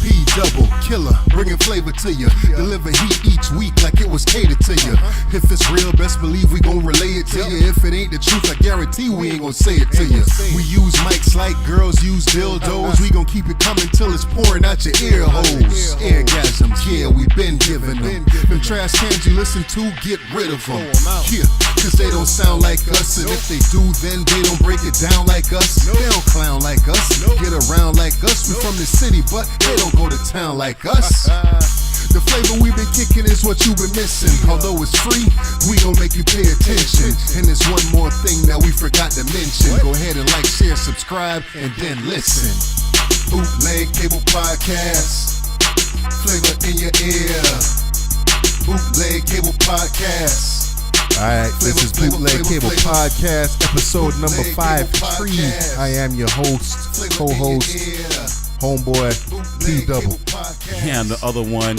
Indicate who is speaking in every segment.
Speaker 1: P-double, killer, bringing flavor to you. Deliver heat each week like it was catered to you. If it's real, best believe we gon' relay it to you. If it ain't the truth, I guarantee we ain't gon' say it to you. We use mics like girls use dildos. We gon' keep it coming till it's pouring out your ear holes. Orgasms, yeah, we been giving them. Them trash cans you listen to, get rid of them. Yeah, cause they don't sound like us. And if they do, then they don't break it down like us. They don't clown like us, get around like us. We from the city, but they don't go to town like us. The flavor we've been kicking is what you've been missing. Although it's free, we gon' make you pay attention. And there's one more thing that we forgot to mention. Go ahead and like, share, subscribe, and then listen. Bootleg Cable Podcast, flavor in your ear. Bootleg Cable Podcast.
Speaker 2: Alright, this is Bootleg Cable Podcast, episode number 53. I am your host, co-host, homeboy, P-double.
Speaker 3: Yeah, I'm the other one,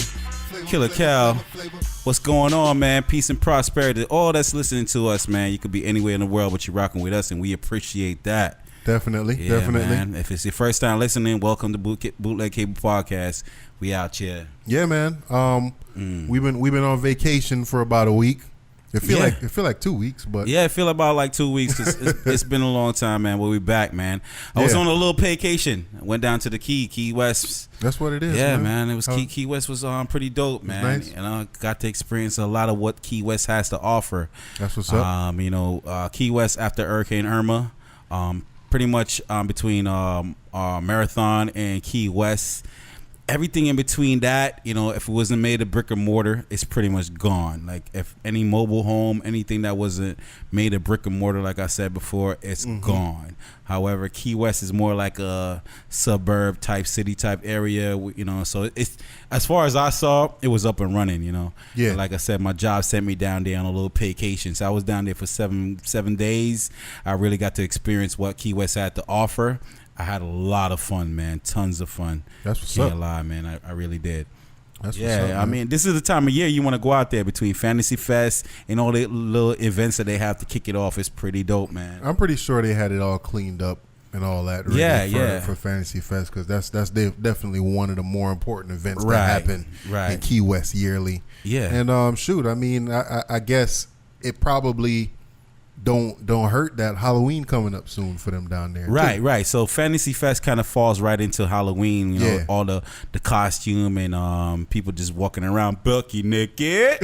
Speaker 3: Killer Cal. What's going on, man? Peace and prosperity. All that's listening to us, man. You could be anywhere in the world, but you're rocking with us, and we appreciate that.
Speaker 2: Definitely,
Speaker 3: Yeah,
Speaker 2: definitely.
Speaker 3: man. If it's your first time listening, welcome to Bootleg Cable Podcast. We out here.
Speaker 2: Yeah, man. We've been on vacation for about a week. It feel like 2 weeks, but
Speaker 3: Yeah, I feel about like 2 weeks. It's been a long time, man. But we back, man. I was on a little vacation. I went down to the Key West.
Speaker 2: that's what it is.
Speaker 3: Yeah, man. It was Key West was pretty dope, man.
Speaker 2: Nice.
Speaker 3: You know, got to experience a lot of what Key West has to offer.
Speaker 2: That's what's up.
Speaker 3: You know, Key West after Hurricane Irma, pretty much between Marathon and Key West. Everything in between that, you know, if it wasn't made of brick and mortar, it's pretty much gone. Like if any mobile home, anything that wasn't made of brick and mortar, like I said before, it's gone. However, Key West is more like a suburb type, city type area, you know. So it's, as far as I saw, it was up and running, you know.
Speaker 2: Yeah.
Speaker 3: And like I said, my job sent me down there on a little vacation. So I was down there for seven days. I really got to experience what Key West had to offer. I had a lot of fun, man. Tons of fun.
Speaker 2: That's what's
Speaker 3: Can't
Speaker 2: up.
Speaker 3: lie, man. I really did.
Speaker 2: That's
Speaker 3: Yeah,
Speaker 2: what's up,
Speaker 3: I
Speaker 2: man.
Speaker 3: mean, this is the time of year you want to go out there between Fantasy Fest and all the little events that they have to kick it off. It's pretty dope, man.
Speaker 2: I'm pretty sure they had it all cleaned up and all that. Ready for Fantasy Fest, because that's definitely one of the more important events that happen in Key West yearly.
Speaker 3: Yeah.
Speaker 2: And shoot, I mean, I guess it probably don't hurt that Halloween coming up soon for them down there.
Speaker 3: Right. So Fantasy Fest kind of falls right into Halloween. You know, all the costume and people just walking around bucky naked.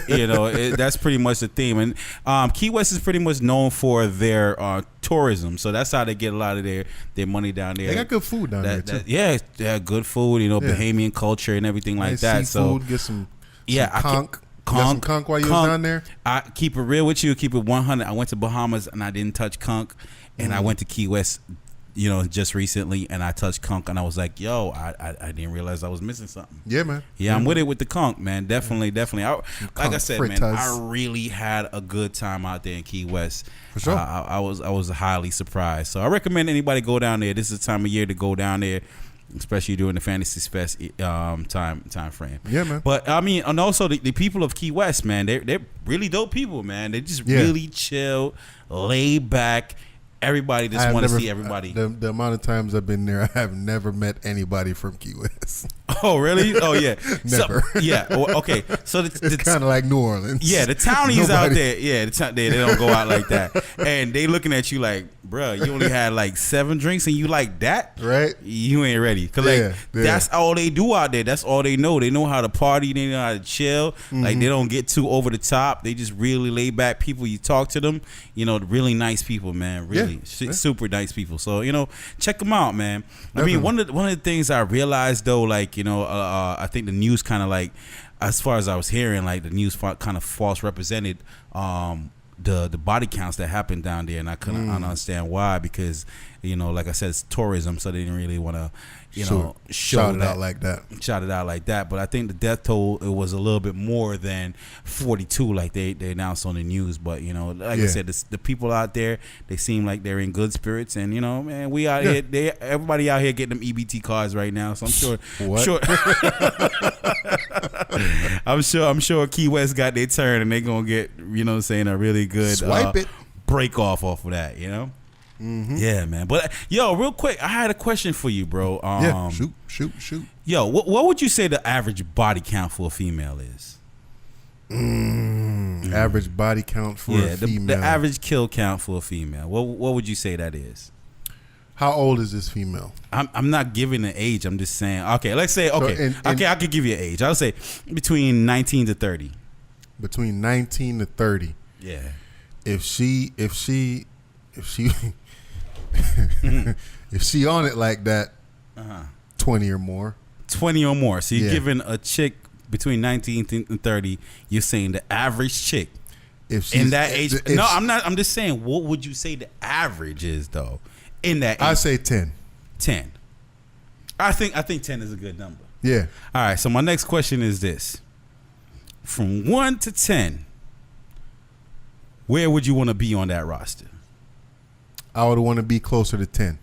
Speaker 3: You know, that's pretty much the theme. And Key West is pretty much known for their tourism. So that's how they get a lot of their money down there.
Speaker 2: They got good food down there too.
Speaker 3: Yeah, they have good food. You know, Bahamian culture and everything like that.
Speaker 2: Seafood,
Speaker 3: So
Speaker 2: get some
Speaker 3: I
Speaker 2: conch. You got some conch while you was down there?
Speaker 3: I keep it real with you, keep it 100. I went to Bahamas and I didn't touch conch, and I went to Key West, you know, just recently, and I touched conch, and I was like, yo, I didn't realize I was missing something.
Speaker 2: Yeah, man.
Speaker 3: Yeah, I'm with it with the conch, man. Definitely. Like I said,
Speaker 2: fritters.
Speaker 3: man, I really had a good time out there in Key West.
Speaker 2: For sure.
Speaker 3: I was highly surprised. So I recommend anybody go down there. This is the time of year to go down there, especially during the Fantasy Fest time frame.
Speaker 2: Yeah, man.
Speaker 3: But I mean, and also the people of Key West, man, they're really dope people, man. They just really chill, laid back. Everybody just want to see everybody.
Speaker 2: The amount of times I've been there, I have never met anybody from Key West.
Speaker 3: Oh, really? Oh, yeah.
Speaker 2: Never.
Speaker 3: So, yeah. Well, okay. So
Speaker 2: it's kind of like New Orleans.
Speaker 3: Yeah, the townies out there. Yeah, they don't go out like that, and they looking at you like, bruh, you only had like 7 drinks and you like that,
Speaker 2: right?
Speaker 3: You ain't ready, cause that's all they do out there. That's all they know. They know how to party. They know how to chill. Like they don't get too over the top. They just really laid back people. You talk to them, you know, really nice people, man. Really super nice people. So you know, check them out, man.
Speaker 2: Definitely.
Speaker 3: I mean, one of the things I realized though, like you know, I think the news kind of like, as far as I was hearing, like the news kind of false represented the body counts that happened down there, and I couldn't understand why, because you know, like I said, it's tourism, so they didn't really want to, you know,
Speaker 2: shout it out like that.
Speaker 3: But I think the death toll, it was a little bit more than 42, like they announced on the news. But you know, like I said, the people out there, they seem like they're in good spirits, and you know, man, we out here, everybody out here getting them EBT cards right now. So I'm sure, I'm sure Key West got their turn, and they gonna get, you know what I'm saying, a really good
Speaker 2: swipe it
Speaker 3: break off of that, you know. Yeah, man. But yo, real quick, I had a question for you, bro.
Speaker 2: Yeah, shoot.
Speaker 3: Yo, what would you say the average body count for a female is?
Speaker 2: Average body count for a female.
Speaker 3: The average kill count for a female. What would you say that is?
Speaker 2: How old is this female?
Speaker 3: I'm not giving an age. I'm just saying. Okay, let's say. Okay,
Speaker 2: So
Speaker 3: I could give you an age. I'll say between 19 to 30.
Speaker 2: Between 19 to 30.
Speaker 3: Yeah.
Speaker 2: If she if she on it like that, 20 or more.
Speaker 3: 20 or more. So you're
Speaker 2: Yeah.
Speaker 3: giving a chick between 19 and 30. You're saying the average chick
Speaker 2: If she's
Speaker 3: in that age.
Speaker 2: if
Speaker 3: No,
Speaker 2: she-
Speaker 3: I'm not. I'm just saying. What would you say the average is though? In that age?
Speaker 2: I say 10.
Speaker 3: 10. I think 10 is a good number.
Speaker 2: Yeah.
Speaker 3: All right. So my next question is this: from 1 to 10, where would you want to be on that roster?
Speaker 2: I would want to be closer to 10.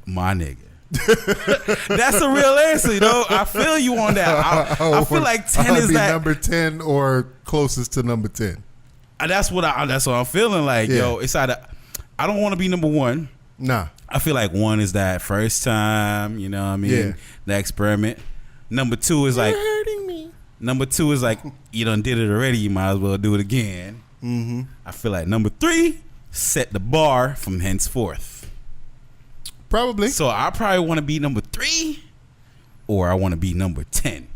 Speaker 3: My nigga. That's a real answer, you know. I feel you on that. I feel like 10 is
Speaker 2: be
Speaker 3: that.
Speaker 2: number 10 or closest to number 10.
Speaker 3: That's what I'm feeling like.
Speaker 2: Yeah.
Speaker 3: Yo, it's either I don't want to be number 1.
Speaker 2: Nah.
Speaker 3: I feel like 1 is that first time, you know what I mean?
Speaker 2: Yeah.
Speaker 3: The experiment. Number 2 is like
Speaker 2: hurting me.
Speaker 3: Number 2 is like you done did it already, you might as well do it again.
Speaker 2: Mm-hmm.
Speaker 3: I feel like number 3 set the bar from henceforth.
Speaker 2: Probably.
Speaker 3: So I probably want to be number 3 or I want to be number 10.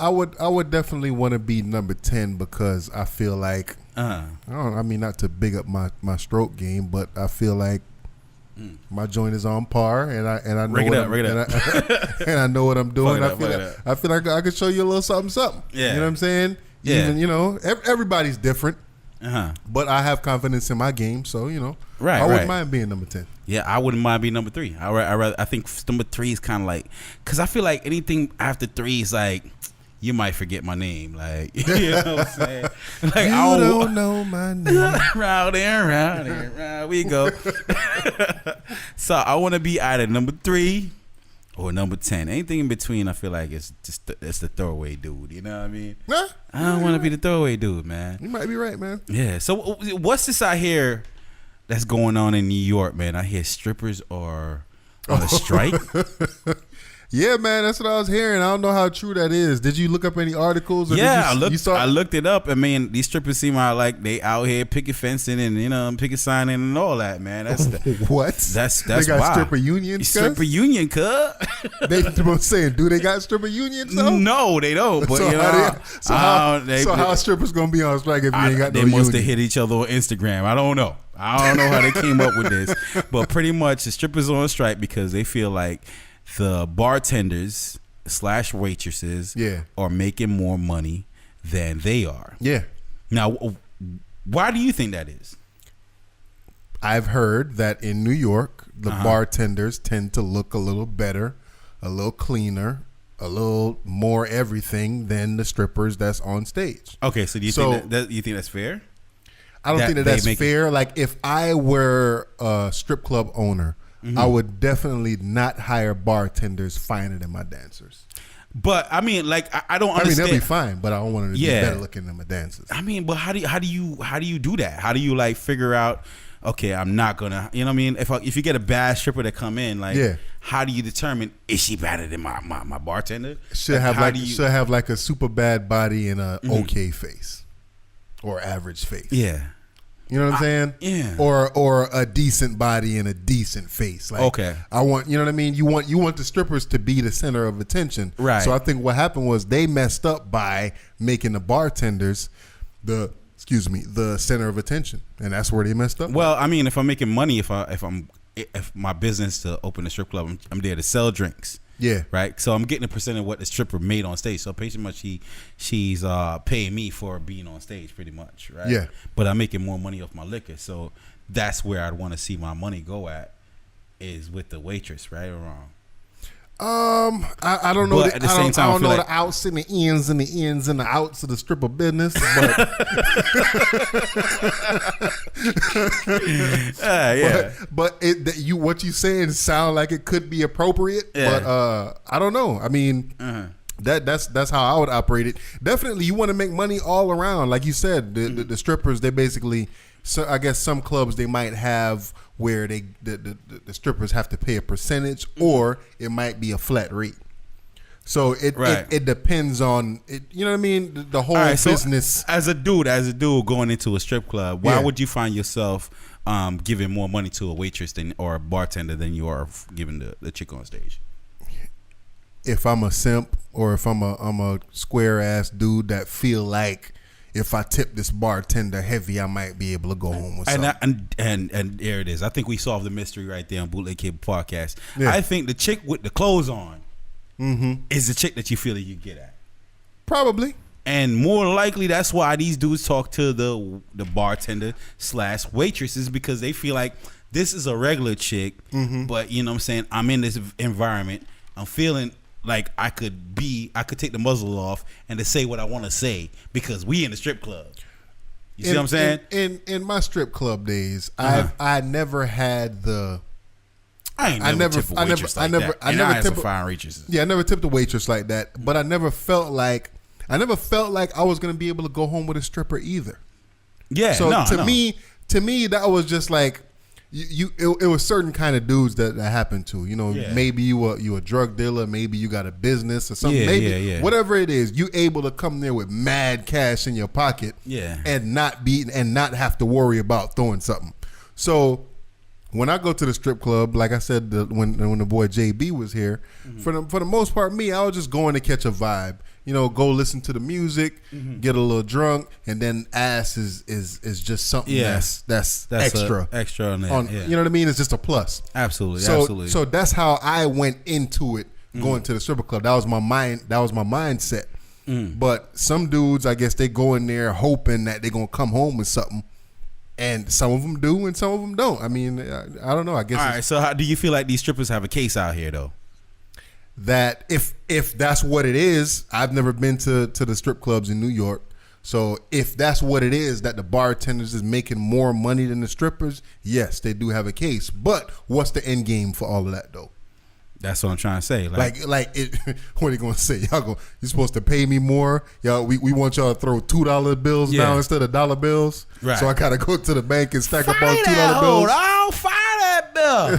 Speaker 2: I would definitely want to be number 10 because I feel like I mean not to big up my stroke game, but I feel like my joint is on par and I know
Speaker 3: Rig it
Speaker 2: what
Speaker 3: up,
Speaker 2: I'm,
Speaker 3: rig it
Speaker 2: and,
Speaker 3: up.
Speaker 2: and I know what I'm doing.
Speaker 3: Fuck it up.
Speaker 2: I feel like I could show you a little something.
Speaker 3: Yeah.
Speaker 2: You know what I'm saying?
Speaker 3: Yeah.
Speaker 2: Even, you know, everybody's different,
Speaker 3: Uh-huh.
Speaker 2: but I have confidence in my game, so you know,
Speaker 3: Right,
Speaker 2: I wouldn't
Speaker 3: right.
Speaker 2: mind being number 10.
Speaker 3: Yeah, I wouldn't mind being number 3. I think number 3 is kind of like, because I feel like anything after 3 is like, you might forget my name. Like, you know what I'm saying? Like,
Speaker 2: You
Speaker 3: I
Speaker 2: don't know my name.
Speaker 3: round we go. So I want to be either number 3 or number 10. Anything in between, I feel like it's the throwaway dude. You know what I mean?
Speaker 2: Nah,
Speaker 3: I don't want to be the throwaway dude, man.
Speaker 2: you might be right, man.
Speaker 3: Yeah. So what's this I hear that's going on in New York, man? I hear strippers are on a strike.
Speaker 2: Yeah, man, that's what I was hearing. I don't know how true that is. Did you look up any articles? Or
Speaker 3: Yeah,
Speaker 2: did
Speaker 3: I looked it up. I mean, these strippers seem like they out here picket fencing and picket signing and all that, man. That's
Speaker 2: what?
Speaker 3: that's
Speaker 2: they got
Speaker 3: why.
Speaker 2: stripper unions.
Speaker 3: Stripper union, cuz.
Speaker 2: They were saying, do they got stripper unions though?
Speaker 3: No, they don't. But
Speaker 2: how strippers gonna be on strike if you ain't got
Speaker 3: they
Speaker 2: no union?
Speaker 3: must have hit each other on Instagram. I don't know how they came up with this, but pretty much the strippers are on strike because they feel like the bartenders / waitresses are making more money than they are.
Speaker 2: Yeah.
Speaker 3: Now, why do you think that is?
Speaker 2: I've heard that in New York, the bartenders tend to look a little better, a little cleaner, a little more everything than the strippers that's on stage.
Speaker 3: Okay, so do you think that you think that's fair?
Speaker 2: I don't think that's fair. Like if I were a strip club owner, I would definitely not hire bartenders finer than my dancers.
Speaker 3: But I mean, like I don't understand.
Speaker 2: I mean, they'll be fine, but I don't want them to be better looking than my dancers.
Speaker 3: I mean, but how do you do that? How do you like figure out? Okay, I'm not gonna. You know what I mean? If you get a bad stripper that come in, like, how do you determine is she better than my bartender?
Speaker 2: Should have like a super bad body and a okay face, or average face.
Speaker 3: Yeah.
Speaker 2: You know what I'm saying?
Speaker 3: Yeah.
Speaker 2: Or a decent body and a decent face. Like,
Speaker 3: okay.
Speaker 2: I want, you know what I mean? You want the strippers to be the center of attention.
Speaker 3: Right.
Speaker 2: So I think what happened was they messed up by making the bartenders the center of attention, and that's where they messed up.
Speaker 3: Well, I mean, if I'm making money, if my business to open a strip club, I'm there to sell drinks.
Speaker 2: Yeah.
Speaker 3: Right. So I'm getting a percent of what the stripper made on stage. So pretty much she's paying me for being on stage, pretty much. Right.
Speaker 2: Yeah.
Speaker 3: But I'm making more money off my liquor. So that's where I'd want to see my money go at, is with the waitress, right or wrong.
Speaker 2: I don't know.
Speaker 3: But at the same time,
Speaker 2: I don't know
Speaker 3: like
Speaker 2: the outs and the ins and the ins and the outs of the stripper business. But what you saying sound like it could be appropriate.
Speaker 3: Yeah.
Speaker 2: But I don't know. I mean, that's how I would operate it. Definitely, you want to make money all around. Like you said, the strippers, they basically So I guess some clubs they might have where the strippers have to pay a percentage, or it might be a flat rate. So it depends on it. You know what I mean? The whole business.
Speaker 3: So as a dude going into a strip club, why would you find yourself giving more money to a waitress or a bartender than you are giving the chick on stage?
Speaker 2: If I'm a simp, or if I'm a square ass dude that feel like if I tip this bartender heavy, I might be able to go home with something.
Speaker 3: And there it is. I think we solved the mystery right there on Bootleg Kid Podcast.
Speaker 2: Yeah.
Speaker 3: I think the chick with the clothes on is the chick that you feel that you get at.
Speaker 2: Probably.
Speaker 3: And more likely, that's why these dudes talk to the bartender / waitresses, because they feel like this is a regular chick, but you know what I'm saying, I'm in this environment. I'm feeling like I could take the muzzle off and to say what I want to say because we in the strip club. You see what I'm saying?
Speaker 2: In my strip club days, I never had the. I never tipped a
Speaker 3: fine waitress.
Speaker 2: Yeah, I never tipped a waitress like that. But I never felt like I was gonna be able to go home with a stripper either.
Speaker 3: Yeah.
Speaker 2: So to me, that was just like it was certain kind of dudes that happened to. You know, maybe you a drug dealer, maybe you got a business or something. Whatever it is, you able to come there with mad cash in your pocket.
Speaker 3: Yeah.
Speaker 2: And not have to worry about throwing something. So when I go to the strip club, like I said, when the boy JB was here, for the most part, I was just going to catch a vibe. You know, go listen to the music, get a little drunk, and then ass is just something that's extra
Speaker 3: on that.
Speaker 2: You know what I mean? It's just a plus.
Speaker 3: Absolutely,
Speaker 2: absolutely. So that's how I went into it, going to the stripper club. That was my mind. That was my mindset. But some dudes, I guess, they go in there hoping that they're gonna come home with something. And some of them do, and some of them don't. I mean, I don't know. I guess.
Speaker 3: All right. So, how do you feel like these strippers have a case out here, though?
Speaker 2: That if that's what it is, I've never been to the strip clubs in New York. So if that's what it is, that the bartenders is making more money than the strippers, yes, they do have a case. But what's the end game for all of that, though?
Speaker 3: That's what I'm trying to say.
Speaker 2: Like it, what are you gonna say? You're supposed to pay me more? Y'all, we want y'all to throw $2 bills now instead of dollar bills. Right. So I gotta go to the bank and stack up all $2 bills.
Speaker 3: I'll fire that bill.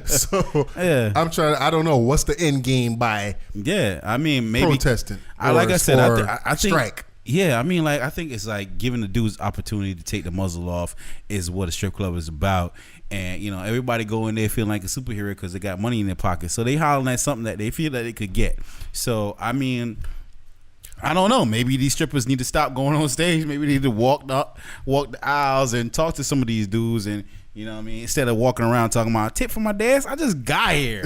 Speaker 2: so I'm trying. I don't know what's the end game by.
Speaker 3: Yeah, I mean maybe
Speaker 2: protesting.
Speaker 3: Like I said, I think
Speaker 2: strike.
Speaker 3: Yeah, I mean, like I think it's like giving the dudes opportunity to take the muzzle off is what a strip club is about. And you know, everybody go in there feeling like a superhero because they got money in their pocket, so they hollering at something that they feel that they could get. So I mean, I don't know. Maybe these strippers need to stop going on stage. Maybe they need to walk the aisles and talk to some of these dudes, and you know what I mean, instead of walking around talking about tip for my dance. I just got here.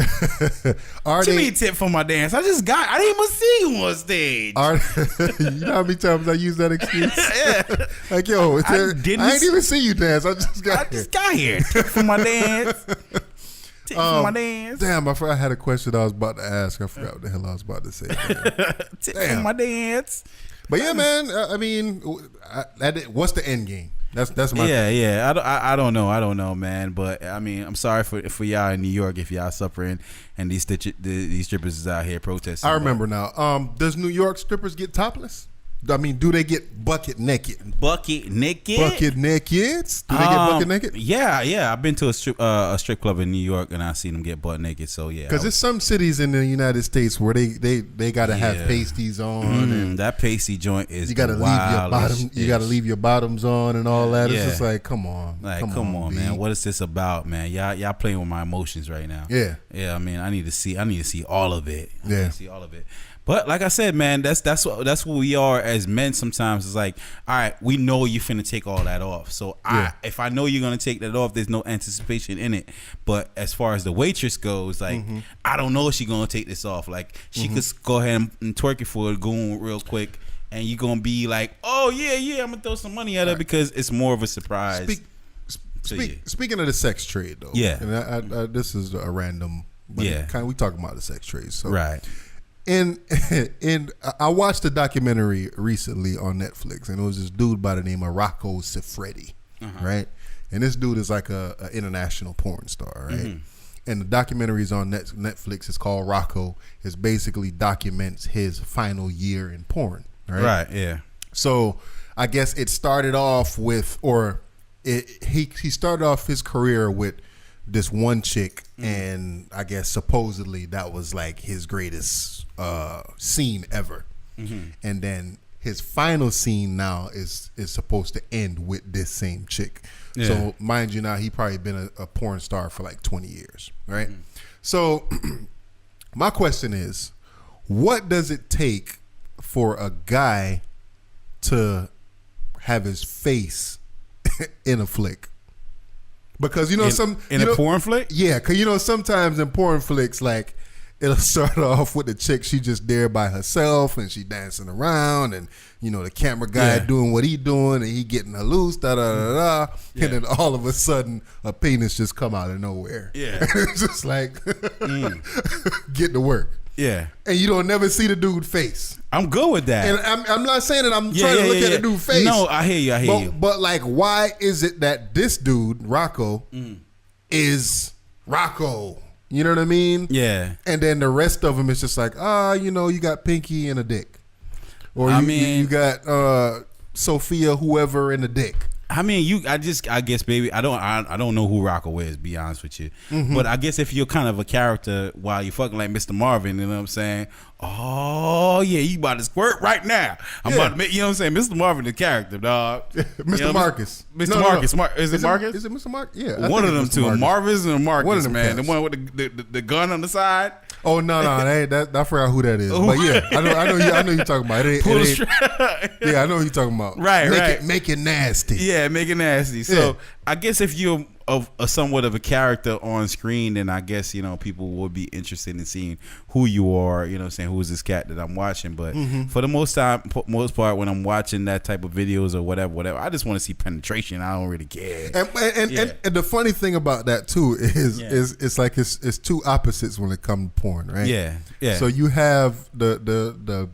Speaker 3: What you mean tip for my dance? I didn't even see you on stage.
Speaker 2: You know how many times I use that excuse?
Speaker 3: Yeah.
Speaker 2: Like, yo, I ain't even see you dance. I just got here.
Speaker 3: Tip for my dance. Tip for my dance.
Speaker 2: Damn, I had a question I was about to ask. I forgot what the hell I was about to say.
Speaker 3: Tip for my dance.
Speaker 2: But yeah, man. I mean, what's the end game? That's my
Speaker 3: I don't know, man. But I mean, I'm sorry for y'all in New York if y'all suffering and these strippers is out here protesting.
Speaker 2: I remember now. Does New York strippers get topless? I mean, do they get bucket naked?
Speaker 3: Bucket naked?
Speaker 2: Bucket naked? Do they get bucket naked?
Speaker 3: Yeah. I've been to a strip club in New York and I've seen them get butt naked. So yeah,
Speaker 2: because there's some cities in the United States where they gotta have pasties on. And
Speaker 3: that pasty joint is
Speaker 2: you gotta leave your bottom. You gotta leave your bottoms on and all that. It's just like, come on,
Speaker 3: come on, man. What is this about, man? Y'all playing with my emotions right now. Yeah. I mean, I need to see all of it. I need to see all of it. But like I said, man, that's what we are as men. Sometimes it's like, all right, we know you finna take all that off. So if I know you're gonna take that off, there's no anticipation in it. But as far as the waitress goes, like I don't know if she's gonna take this off. Like she could go ahead and twerk it for a goon real quick, and you're gonna be like, oh yeah, I'm gonna throw some money at her because it's more of a surprise.
Speaker 2: Speaking of the sex trade, though, and this is a random, but we talking about the sex trade, so
Speaker 3: right.
Speaker 2: And I watched a documentary recently on Netflix, and it was this dude by the name of Rocco Siffredi, right? And this dude is like a international porn star, right? And the documentary is on Netflix. It's called Rocco. It basically documents his final year in porn, right?
Speaker 3: Right, yeah.
Speaker 2: So I guess it started off with, he started off his career with this one chick, and I guess supposedly that was like his greatest scene ever. And then his final scene now is supposed to end with this same chick.
Speaker 3: Yeah.
Speaker 2: So mind you, now he probably been a porn star for like 20 years, right? So my question is, what does it take for a guy to have his face in a flick? Because
Speaker 3: in a porn flick?
Speaker 2: Yeah, because sometimes in porn flicks, like, it'll start off with the chick, she just there by herself and she dancing around, and the camera guy doing what he doing, and he getting her loose, da da da da, and then all of a sudden a penis just come out of nowhere.
Speaker 3: Yeah.
Speaker 2: It's just like get to work.
Speaker 3: Yeah.
Speaker 2: And you don't never see the dude face.
Speaker 3: I'm good with that.
Speaker 2: And I'm not saying that I'm trying to look at the dude face.
Speaker 3: No, I hear you.
Speaker 2: But like, why is it that this dude, Rocco, is Rocco? You know what I mean?
Speaker 3: Yeah.
Speaker 2: And then the rest of them is just like, you got Pinky and a dick. Or you got Sophia, whoever, in a dick.
Speaker 3: I mean, I guess, baby, I don't know who Rocco is, be honest with you. But I guess if you're kind of a character while you fucking like Mr. Marvin, you know what I'm saying? Oh yeah, you about to squirt right now. I'm about to make, you know what I'm saying? Mr. Marvin, the character, dog.
Speaker 2: Mr. Marcus.
Speaker 3: Mr. Marcus. Is it Marcus?
Speaker 2: Is it Mr. Marcus? Yeah.
Speaker 3: One of them two. Marvis and Marcus,
Speaker 2: one of them
Speaker 3: man.
Speaker 2: cats.
Speaker 3: The one with the gun on the side.
Speaker 2: Oh no, I forgot who that is. But yeah, I know you're talking about it. Yeah, I know who you're talking about.
Speaker 3: Right.
Speaker 2: Make it nasty.
Speaker 3: Yeah, make it nasty. So I guess if you're a somewhat of a character on screen, then I guess people would be interested in seeing who you are. You know what I'm saying? Who is this cat that I'm watching? But for the most part, when I'm watching that type of videos or whatever, I just want to see penetration. I don't really care.
Speaker 2: And the funny thing about that too is it's like it's two opposites when it comes to porn, right?
Speaker 3: Yeah.
Speaker 2: So you have the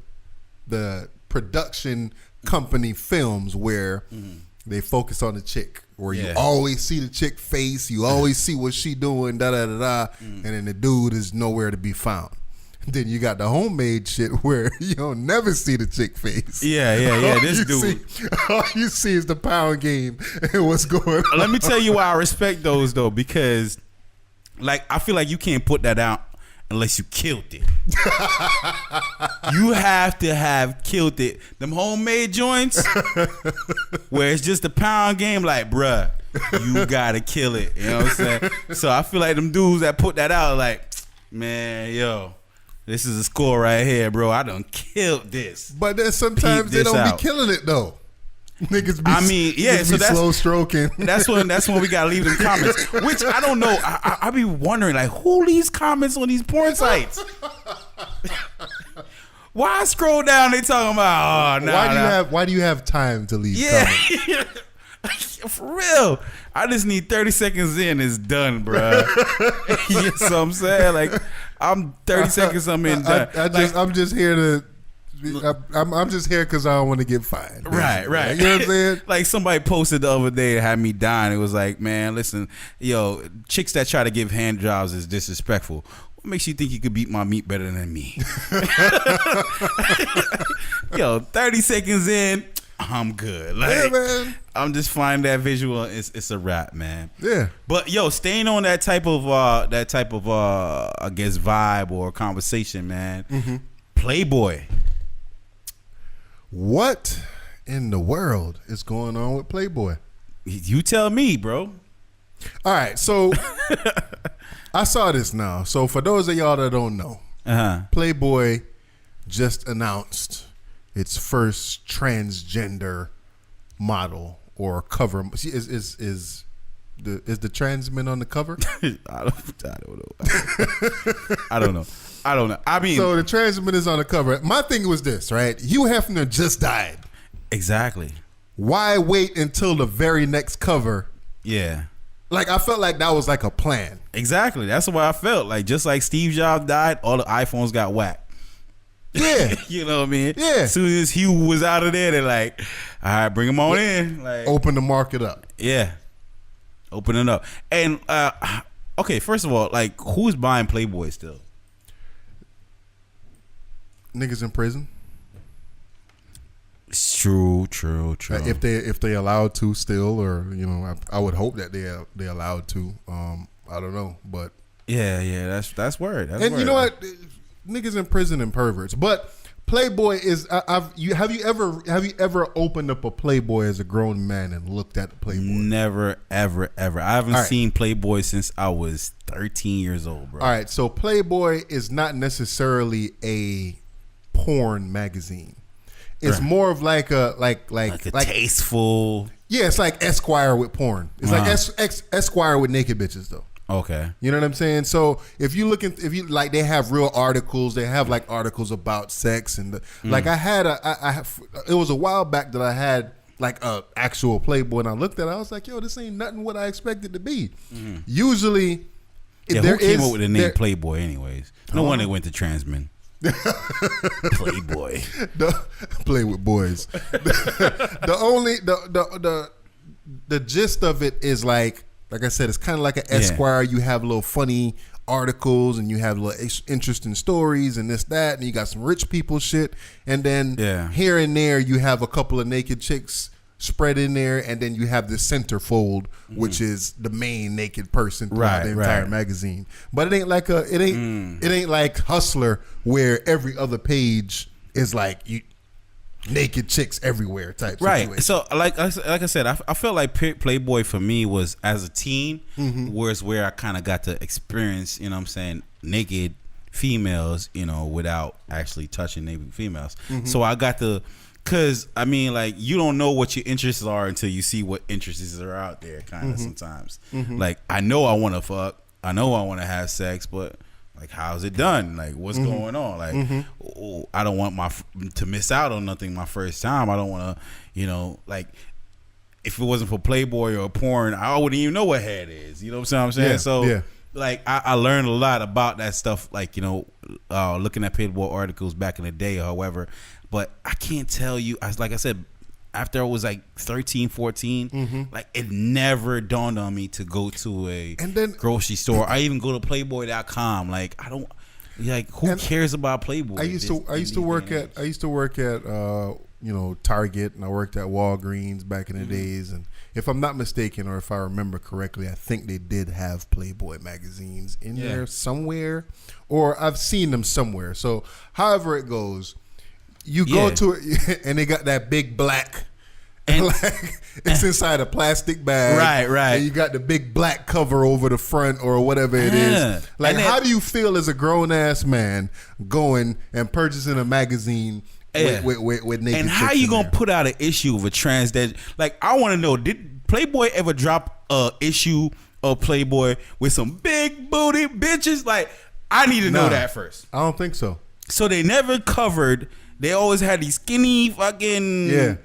Speaker 2: production company films where they focus on the chick, where you always see the chick face, you always see what she doing, da da da da, and then the dude is nowhere to be found. Then you got the homemade shit where you don't never see the chick face.
Speaker 3: Yeah. This dude,
Speaker 2: all you see is the pound game and what's going on.
Speaker 3: Let me tell you why I respect those though, because like I feel like you can't put that out unless you killed it. You have to have killed it. Them homemade joints where it's just a pound game, like, bruh, you gotta kill it. You know what I'm saying? So I feel like them dudes that put that out, like, man, yo, this is a score right here, bro. I done killed this.
Speaker 2: But then sometimes they don't be killing it though. Niggas be,
Speaker 3: so that's
Speaker 2: slow stroking.
Speaker 3: That's when we gotta leave them comments. Which I don't know. I be wondering, like, who leaves comments on these porn sites? Why I scroll down? They talking about
Speaker 2: why do you have time to leave comments?
Speaker 3: For real. I just need 30 seconds in. It's done, bro. You know what I'm saying? Like, I'm 30 seconds. I'm in. Done.
Speaker 2: I'm just here to. I'm just here because I don't want to get fined.
Speaker 3: Right.
Speaker 2: You know what I'm saying?
Speaker 3: Like somebody posted the other day that had me dying. It was like, man, listen, chicks that try to give hand jobs is disrespectful. What makes you think you could beat my meat better than me? 30 seconds in, I'm good. Like,
Speaker 2: man.
Speaker 3: I'm just finding that visual. It's a wrap, man.
Speaker 2: Yeah.
Speaker 3: But staying on that type of I guess vibe or conversation, man. Playboy.
Speaker 2: What in the world is going on with Playboy?
Speaker 3: You tell me, bro.
Speaker 2: All right, so I saw this now. So for those of y'all that don't know, Playboy just announced its first transgender model or cover. Is the trans man on the cover?
Speaker 3: I don't know. I mean,
Speaker 2: so the trans man is on the cover. My thing was this, right? Hugh Hefner just died.
Speaker 3: Exactly.
Speaker 2: Why wait until the very next cover?
Speaker 3: Yeah.
Speaker 2: Like, I felt like that was like a plan.
Speaker 3: Exactly. That's what I felt. Like, just like Steve Jobs died, all the iPhones got whacked.
Speaker 2: Yeah.
Speaker 3: You know what I mean?
Speaker 2: Yeah.
Speaker 3: As soon as Hugh was out of there, they're like, all right, bring him on in. Like,
Speaker 2: open the market up.
Speaker 3: Yeah. Open it up. And, okay, first of all, like, who's buying Playboy still?
Speaker 2: Niggas in prison.
Speaker 3: It's True.
Speaker 2: If they allowed to still, or I would hope that they allowed to. I don't know, but
Speaker 3: yeah, that's word. That's
Speaker 2: and
Speaker 3: word.
Speaker 2: you know what, niggas in prison and perverts, but Playboy is. Have you ever opened up a Playboy as a grown man and looked at the Playboy?
Speaker 3: Never, ever. I haven't seen Playboy since I was 13 years old, bro.
Speaker 2: All right, so Playboy is not necessarily a porn magazine. It's more of like a
Speaker 3: tasteful.
Speaker 2: Yeah, it's like Esquire with porn. It's like Esquire with naked bitches though.
Speaker 3: Okay.
Speaker 2: You know what I'm saying? So if you like, they have real articles. They have like articles about sex and like it was a while back that I had like a actual Playboy, and I looked at it. I was like, yo, this ain't nothing what I expected to be. Usually,
Speaker 3: who came up with the name Playboy anyways? No wonder it went to Transmen. Playboy.
Speaker 2: Play with boys. The gist of it is like I said, it's kind of like an Esquire. You have little funny articles and you have little interesting stories and this, that, and you got some rich people shit. And then here and there you have a couple of naked chicks spread in there, and then you have the centerfold, which is the main naked person throughout the entire magazine. But it ain't like it ain't like Hustler where every other page is like naked chicks everywhere type situation.
Speaker 3: Right. So like I said, I felt like Playboy for me was as a teen, was where I kind of got to experience, you know what I'm saying, naked females, without actually touching naked females. So I got to, because I mean, like, you don't know what your interests are until you see what interests are out there kind of sometimes. Like, I know I want to fuck, I know I want to have sex, but like, how's it done? Like, what's going on? Like, I don't want to miss out on nothing my first time. I don't want to, like, if it wasn't for Playboy or porn, I wouldn't even know what head is. You know what I'm saying? So, like, I learned a lot about that stuff, like, looking at Playboy articles back in the day or however. But I can't tell you, like I said, after I was like 13, 14, like, it never dawned on me to go to a grocery store. I even go to Playboy.com. Like, I don't, like, who cares about Playboy?
Speaker 2: I used to work at Target, and I worked at Walgreens back in the days, and if I'm not mistaken, or if I remember correctly, I think they did have Playboy magazines in there somewhere, or I've seen them somewhere. So however it goes, you go to it, and they got that big black, and like, it's inside a plastic bag. Right. And you got the big black cover over the front or whatever it is. Like, how do you feel as a grown-ass man going and purchasing a magazine with naked
Speaker 3: and how you gonna put out an issue of a transgender? Like, I want to know, did Playboy ever drop a issue of Playboy with some big booty bitches? Like, I need to know that first.
Speaker 2: I don't think so.
Speaker 3: So they never covered. They always had these skinny fucking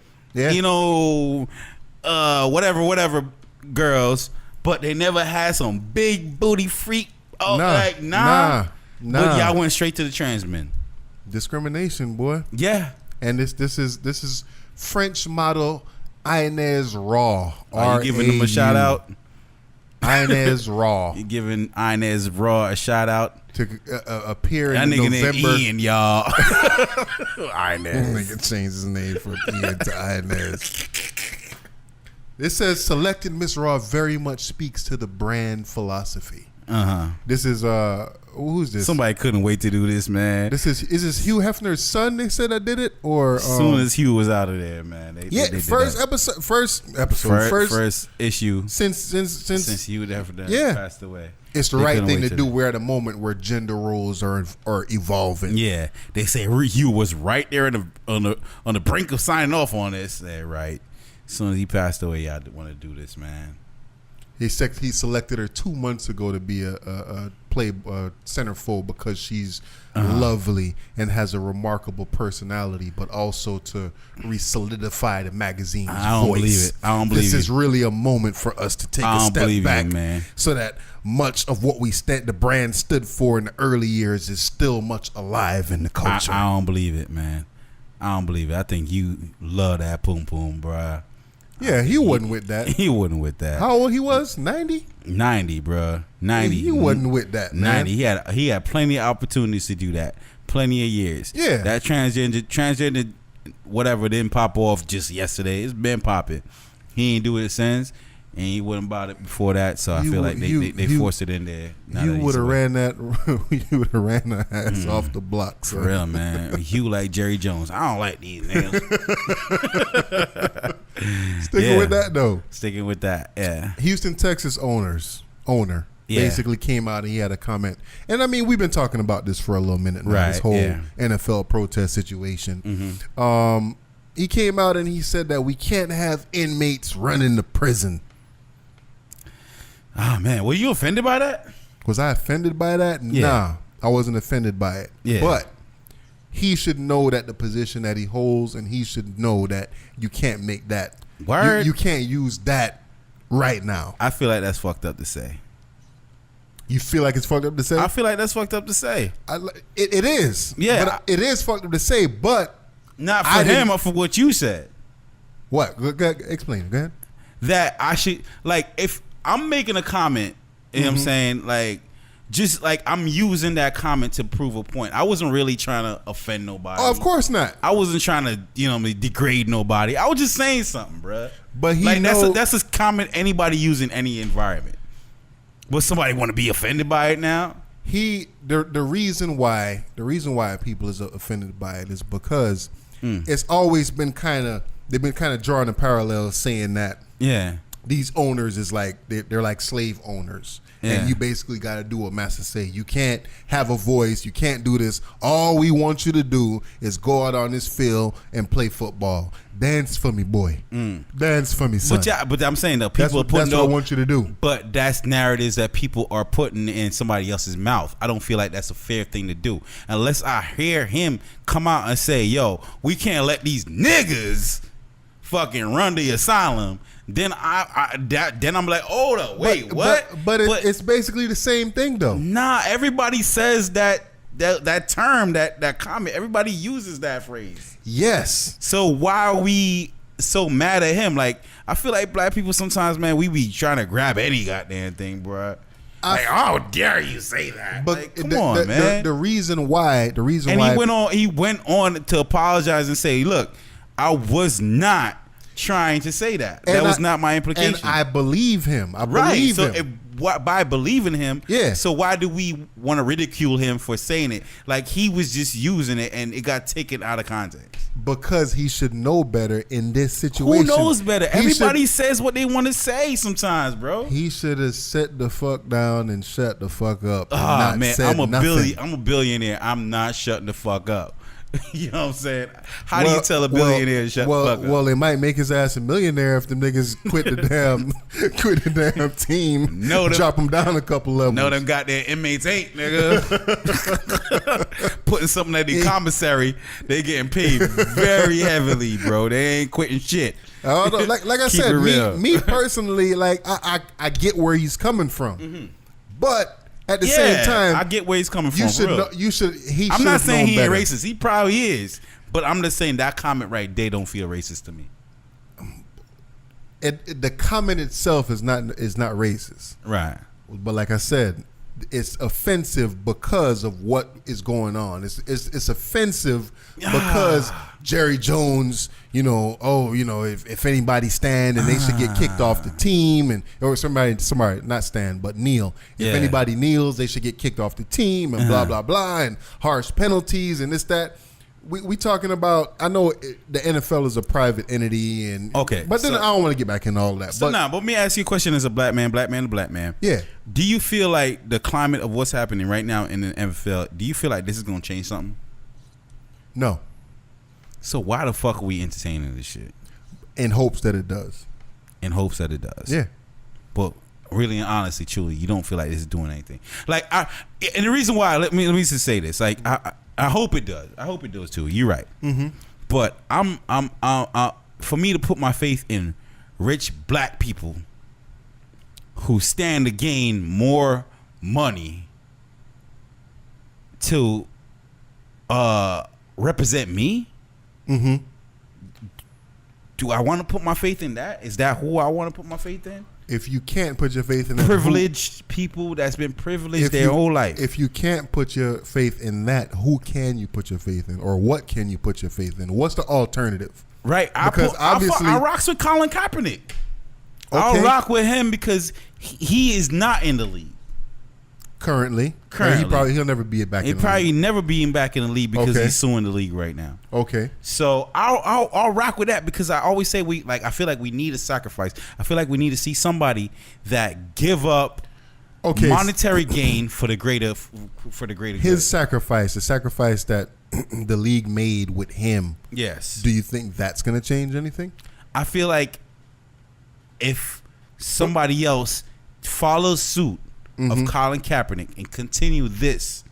Speaker 3: whatever girls, but they never had some big booty freak. Oh, nah. But y'all went straight to the trans men.
Speaker 2: Discrimination, boy.
Speaker 3: Yeah.
Speaker 2: And this is French model Inez Raw.
Speaker 3: Are you giving them a shout out?
Speaker 2: Inez Raw.
Speaker 3: You giving Inez Raw a shout out
Speaker 2: to appear in
Speaker 3: November.
Speaker 2: That nigga named
Speaker 3: Ian, y'all.
Speaker 2: Inez. Nigga changed his name from Ian to Inez. It says selected Miss Raw very much speaks to the brand philosophy. This is who's this?
Speaker 3: Somebody couldn't wait to do this, man.
Speaker 2: Is this Hugh Hefner's son? They said I did it, or
Speaker 3: as soon as Hugh was out of there, man. They
Speaker 2: first
Speaker 3: issue
Speaker 2: since
Speaker 3: Hugh Hefner passed away.
Speaker 2: It's the right thing to do. We're at a moment where gender roles are evolving.
Speaker 3: Yeah, they say Hugh was right there on the brink of signing off on this. Right, as soon as he passed away, I want to do this, man.
Speaker 2: He selected her 2 months ago to be a centerfold because she's lovely and has a remarkable personality, but also to re-solidify the magazine's voice.
Speaker 3: I don't believe it.
Speaker 2: This is really a moment for us to take a step back,
Speaker 3: man.
Speaker 2: So that much of what the brand stood for in the early years is still much alive in the culture.
Speaker 3: I don't believe it, man. I don't believe it. I think you love that poom poom, bruh.
Speaker 2: Yeah, he wasn't with that.
Speaker 3: He wasn't with that.
Speaker 2: How old he was? 90?
Speaker 3: 90, bro. 90.
Speaker 2: He wasn't with that, man.
Speaker 3: 90. He had plenty of opportunities to do that. Plenty of years.
Speaker 2: Yeah.
Speaker 3: That transgender whatever didn't pop off just yesterday. It's been popping. He ain't do it since, and he wasn't about it before that. So I feel like they forced it in there.
Speaker 2: You would have ran that. You would have ran the ass off the block.
Speaker 3: For real, man. Hugh like Jerry Jones. I don't like these nails.
Speaker 2: Sticking with that though.
Speaker 3: Sticking with that. Yeah.
Speaker 2: Houston, Texas owner. Basically came out and he had a comment. And I mean, we've been talking about this for a little minute now, this whole NFL protest situation. Mm-hmm. He came out and he said that we can't have inmates running the prison.
Speaker 3: Oh, man. Were you offended by that?
Speaker 2: Was I offended by that? Yeah. Nah, I wasn't offended by it.
Speaker 3: Yeah.
Speaker 2: But he should know that the position that he holds, and he should know that you can't make that.
Speaker 3: Word.
Speaker 2: You can't use that right now.
Speaker 3: I feel like that's fucked up to say.
Speaker 2: You feel like it's fucked up to say?
Speaker 3: I feel like that's fucked up to say.
Speaker 2: It is.
Speaker 3: Yeah.
Speaker 2: But it is fucked up to say, but.
Speaker 3: Not for him or for what you said.
Speaker 2: What? Explain. Go ahead.
Speaker 3: That I should, like, if I'm making a comment, you know what I'm saying? Like, just like I'm using that comment to prove a point. I wasn't really trying to offend nobody.
Speaker 2: Oh, of course not.
Speaker 3: I wasn't trying to, degrade nobody. I was just saying something, bruh.
Speaker 2: But
Speaker 3: that's a comment anybody use in any environment. Would somebody want to be offended by it now?
Speaker 2: The reason why people is offended by it is because it's always been they've been kind of drawing a parallel, saying that these owners is like they're like slave owners. Yeah. And you basically got to do what master say. You can't have a voice. You can't do this. All we want you to do is go out on this field and play football. Dance for me, boy. Dance for me, son.
Speaker 3: But I'm saying that people
Speaker 2: that's what I want you to do.
Speaker 3: But that's narratives that people are putting in somebody else's mouth. I don't feel like that's a fair thing to do. Unless I hear him come out and say, yo, we can't let these niggas fucking run the asylum. Then I'm like, hold up, wait, what?
Speaker 2: But it's basically the same thing, though.
Speaker 3: Nah, everybody says that term, that comment. Everybody uses that phrase.
Speaker 2: Yes.
Speaker 3: So why are we so mad at him? Like, I feel like black people sometimes, man, we be trying to grab any goddamn thing, bro. Like, how dare you say that?
Speaker 2: But
Speaker 3: like, come on, man.
Speaker 2: The reason why
Speaker 3: he went on to apologize and say, look, I was not trying to say that. That was not my implication.
Speaker 2: And I believe him. I believe him.
Speaker 3: By believing him,
Speaker 2: yeah.
Speaker 3: So why do we want to ridicule him for saying it? Like, he was just using it and it got taken out of context.
Speaker 2: Because he should know better in this situation.
Speaker 3: Who knows better? Everybody says what they want to say sometimes, bro.
Speaker 2: He should have set the fuck down and shut the fuck up.
Speaker 3: Ah, man, I'm a billionaire. I'm not shutting the fuck up. You know what I'm saying? How do you tell a billionaire to shut the fuck up?
Speaker 2: Well, it might make his ass a millionaire if the niggas quit the damn team. Drop him down a couple levels.
Speaker 3: No, them goddamn inmates ain't, nigga. Putting something at the commissary, they getting paid very heavily, bro. They ain't quitting shit.
Speaker 2: Like I said, me personally, like I get where he's coming from, but. At the same time,
Speaker 3: I get where he's coming from.
Speaker 2: I'm
Speaker 3: not saying he ain't racist. He probably is, but I'm just saying that comment right there don't feel racist to me.
Speaker 2: The comment itself is not racist,
Speaker 3: right?
Speaker 2: But like I said, it's offensive because of what is going on. It's offensive because Jerry Jones, if anybody stand and they should get kicked off the team, or somebody not stand but kneel. If anybody kneels, they should get kicked off the team, and blah blah blah, and harsh penalties and this that. We talking about. I know the NFL is a private entity, and but then I don't want to get back into all of that.
Speaker 3: But let me ask you a question: as a black man,
Speaker 2: yeah.
Speaker 3: Do you feel like the climate of what's happening right now in the NFL? Do you feel like this is gonna change something?
Speaker 2: No.
Speaker 3: So why the fuck are we entertaining this shit?
Speaker 2: In hopes that it does.
Speaker 3: Yeah. But really and honestly, truly, you don't feel like this is doing anything. Like and the reason why, let me just say this. Like I hope it does. I hope it does too. You're right. Mm-hmm. But I'm for me to put my faith in rich black people who stand to gain more money to represent me.
Speaker 2: Mm-hmm.
Speaker 3: Do I want to put my faith in that? Is that who I want to put my faith in?
Speaker 2: if you can't put your faith in that,
Speaker 3: Privileged people that's been privileged their whole life.
Speaker 2: If you can't put your faith in that, who can you put your faith in, or what can you put your faith in? What's the alternative?
Speaker 3: Right.
Speaker 2: Because obviously,
Speaker 3: I rocks with Colin Kaepernick. I'll rock with him because he is not in the league.
Speaker 2: Currently. He'll never be back in the league.
Speaker 3: He'll probably never be back in the league because he's suing the league right now.
Speaker 2: Okay.
Speaker 3: So I'll rock with that because I always say I feel like we need a sacrifice. I feel like we need to see somebody that give up monetary gain for the greater
Speaker 2: His
Speaker 3: good.
Speaker 2: sacrifice, the sacrifice that the league made with him.
Speaker 3: Yes.
Speaker 2: Do you think that's going to change anything?
Speaker 3: I feel like if somebody else follows suit of Colin Kaepernick and continue this,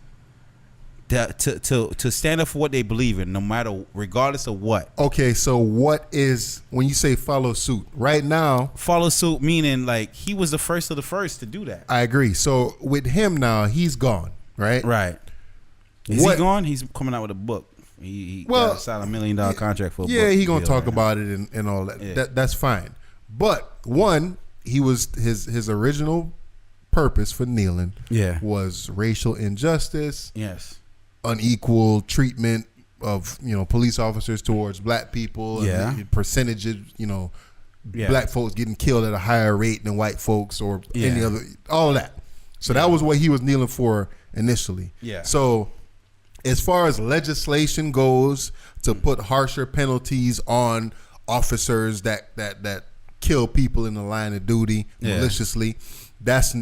Speaker 3: to stand up for what they believe in, no matter, regardless of what.
Speaker 2: Okay, so what is, when you say follow suit, right now?
Speaker 3: Follow suit meaning like he was the first of the first to do that.
Speaker 2: I agree. So with him now, he's gone, right?
Speaker 3: Right. Is he gone? He's coming out with a book. He got signed $1 million contract for a book.
Speaker 2: Yeah, he gonna talk about it and all that.
Speaker 3: Yeah.
Speaker 2: That's fine. But one, he was his original purpose for kneeling was racial injustice, unequal treatment of police officers towards black people, and the percentages, black folks getting killed at a higher rate than white folks or any other, all of that. So that was what he was kneeling for initially. Yeah. So as far as legislation goes, to put harsher penalties on officers that kill people in the line of duty maliciously, that's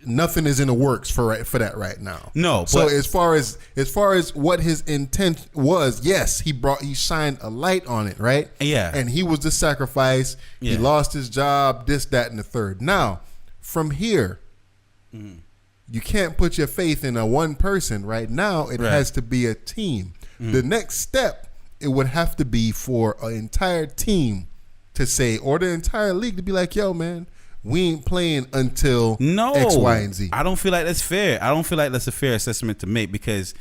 Speaker 2: nothing is in the works for that right now. No. So as far as what his intent was, yes, he shined a light on it, right? Yeah. And he was the sacrifice. Yeah. He lost his job, this, that, and the third. Now, from here, you can't put your faith in a one person right now. It has to be a team. The next step, it would have to be for an entire team to say, or the entire league to be like, yo, man, we ain't playing until X, Y, and Z.
Speaker 3: I don't feel like that's fair. I don't feel like that's a fair assessment to make because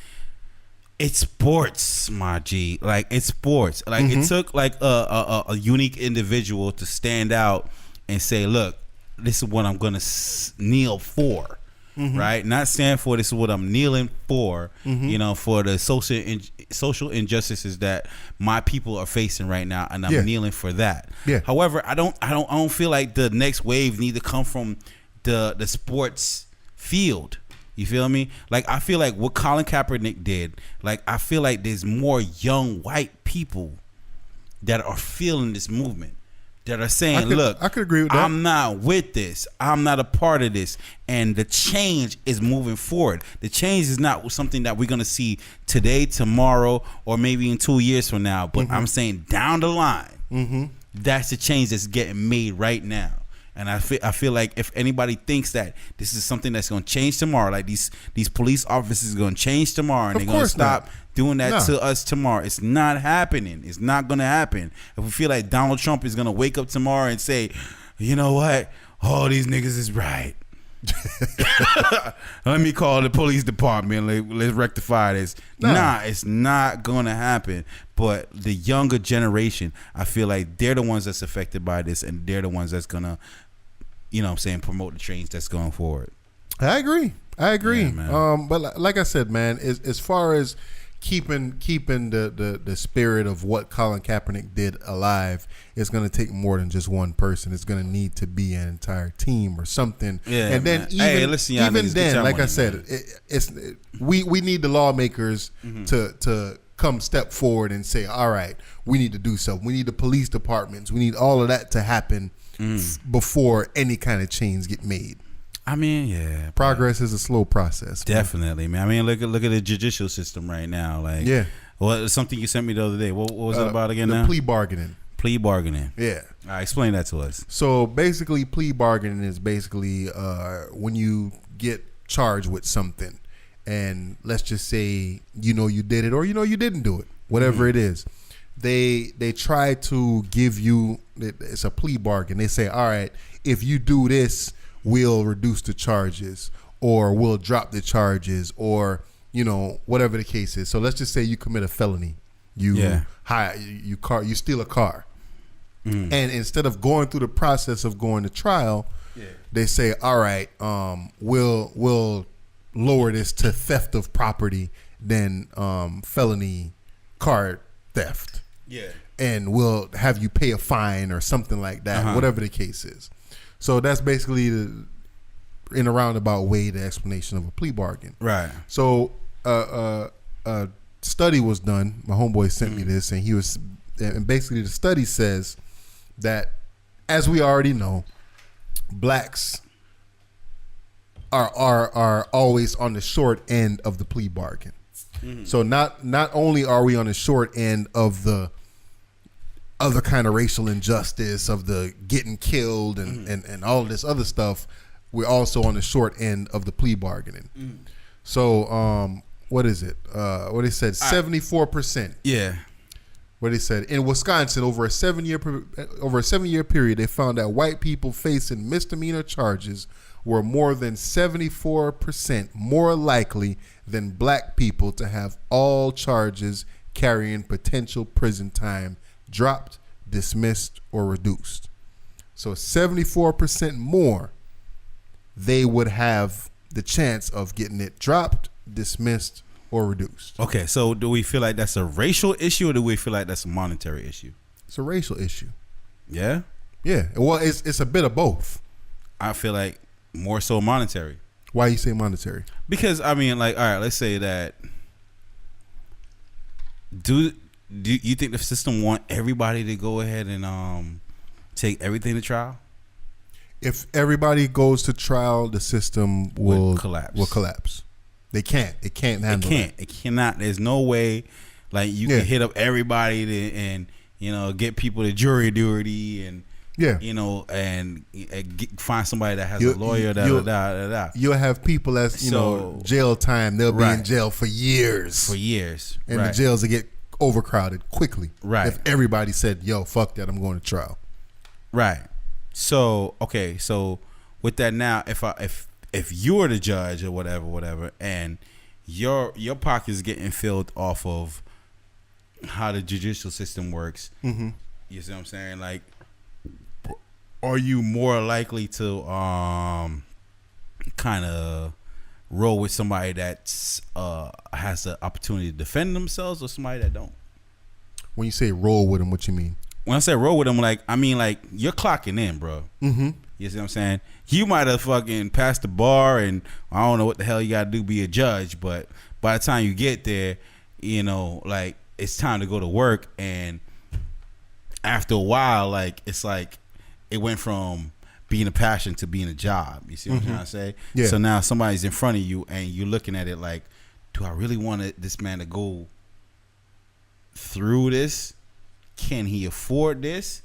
Speaker 3: it's sports, my G. Like, it's sports. Like, it took like a unique individual to stand out and say, look, this is what I'm going to kneel for. Right? Not stand for, this is what I'm kneeling for, for the social injustices that my people are facing right now, and I'm kneeling for that. Yeah. However, I don't feel like the next wave need to come from the sports field. You feel me? Like, I feel like what Colin Kaepernick did, like, I feel like there's more young white people that are feeling this movement, that are saying, look,
Speaker 2: I could agree with that.
Speaker 3: I'm not with this. I'm not a part of this. And the change is moving forward. The change is not something that we're going to see today, tomorrow, or maybe in 2 years from now. But I'm saying down the line, that's the change that's getting made right now. And I feel like if anybody thinks that this is something that's going to change tomorrow, like these police officers are going to change tomorrow and they're going to stop doing that to us tomorrow, it's not happening. It's not going to happen. If we feel like Donald Trump is going to wake up tomorrow and say, you know what, all these niggas is right. Let me call the police department. Let's rectify this. Nah, it's not going to happen. But the younger generation, I feel like they're the ones that's affected by this, and they're the ones that's going to, promote the change that's going forward.
Speaker 2: I agree.
Speaker 3: Yeah,
Speaker 2: but like I said, man, as far as keeping the spirit of what Colin Kaepernick did alive, it's going to take more than just one person. It's going to need to be an entire team or something. Yeah, and then even then, like I said, we need the lawmakers to come step forward and say, all right, we need to do something. We need the police departments. We need all of that to happen before any kind of change get made.
Speaker 3: I mean, yeah,
Speaker 2: progress is a slow process.
Speaker 3: Definitely, man. I mean, look at the judicial system right now. Like, something you sent me the other day. What was it about again? Now,
Speaker 2: plea bargaining.
Speaker 3: Plea bargaining.
Speaker 2: Yeah.
Speaker 3: All right, explain that to us.
Speaker 2: So basically, plea bargaining is basically when you get charged with something, and let's just say you did it or you didn't do it, whatever it is. They try to give you, it's a plea bargain. They say, all right, if you do this, we'll reduce the charges, or we'll drop the charges, or whatever the case is. So let's just say you commit a felony, you steal a car, and instead of going through the process of going to trial, they say, all right, we'll lower this to theft of property than felony car theft.
Speaker 3: Yeah.
Speaker 2: And we'll have you pay a fine or something like that, whatever the case is. So that's basically, in a roundabout way, the explanation of a plea bargain.
Speaker 3: Right.
Speaker 2: So a study was done. My homeboy sent me this, and basically the study says that, as we already know, blacks are always on the short end of the plea bargain. So not only are we on the short end of the other kind of racial injustice, of the getting killed and all of this other stuff, we're also on the short end of the plea bargaining. So what is it? What they said, 74%.
Speaker 3: Yeah.
Speaker 2: What they said in Wisconsin, over a 7-year period, they found that white people facing misdemeanor charges were more than 74% more likely than black people to have all charges carrying potential prison time dropped, dismissed, or reduced. So 74% more they would have the chance of getting it dropped, dismissed, or reduced.
Speaker 3: Okay, so do we feel like that's a racial issue, or do we feel like that's a monetary issue?
Speaker 2: It's a racial issue.
Speaker 3: Yeah?
Speaker 2: Yeah. Well, it's a bit of both.
Speaker 3: I feel like more so monetary.
Speaker 2: Why you say monetary?
Speaker 3: Because, I mean, like, all right, let's say that, do you think the system want everybody to go ahead and take everything to trial?
Speaker 2: If everybody goes to trial, the system will collapse. They can't. It can't handle it.
Speaker 3: It cannot. There's no way, like, you can hit up everybody and get people to jury duty and and find somebody that has a lawyer.
Speaker 2: You'll have people that's jail time. They'll be in jail for years. And the jails will get overcrowded quickly.
Speaker 3: Right.
Speaker 2: If everybody said, "Yo, fuck that, I'm going to trial."
Speaker 3: Right. So okay. So with that now, if you're the judge or whatever, and your pocket is getting filled off of how the judicial system works, you see what I'm saying? Like, are you more likely to kind of roll with somebody that's has the opportunity to defend themselves, or somebody that don't?
Speaker 2: When you say roll with them, what you mean?
Speaker 3: When I say roll with them, like, I mean, like, you're clocking in, bro. You see what I'm saying? You might have fucking passed the bar, and I don't know what the hell you got to do to be a judge, but by the time you get there, like, it's time to go to work, and after a while, like, it's like it went from being a passion to being a job. You see what I'm trying to say?
Speaker 2: Yeah.
Speaker 3: So now somebody's in front of you, and you're looking at it like, do I really want this man to go through this? Can he afford this?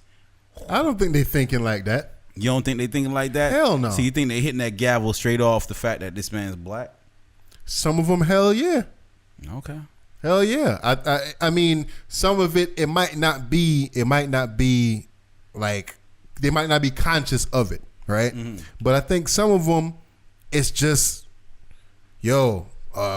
Speaker 2: I don't think they're thinking like that.
Speaker 3: You don't think they thinking like that?
Speaker 2: Hell no.
Speaker 3: So you think they hitting that gavel straight off the fact that this man's black?
Speaker 2: Some of them, hell yeah.
Speaker 3: Okay.
Speaker 2: Hell yeah. I mean, some of it might not be like, they might not be conscious of it, right? But I think some of them, it's just, yo,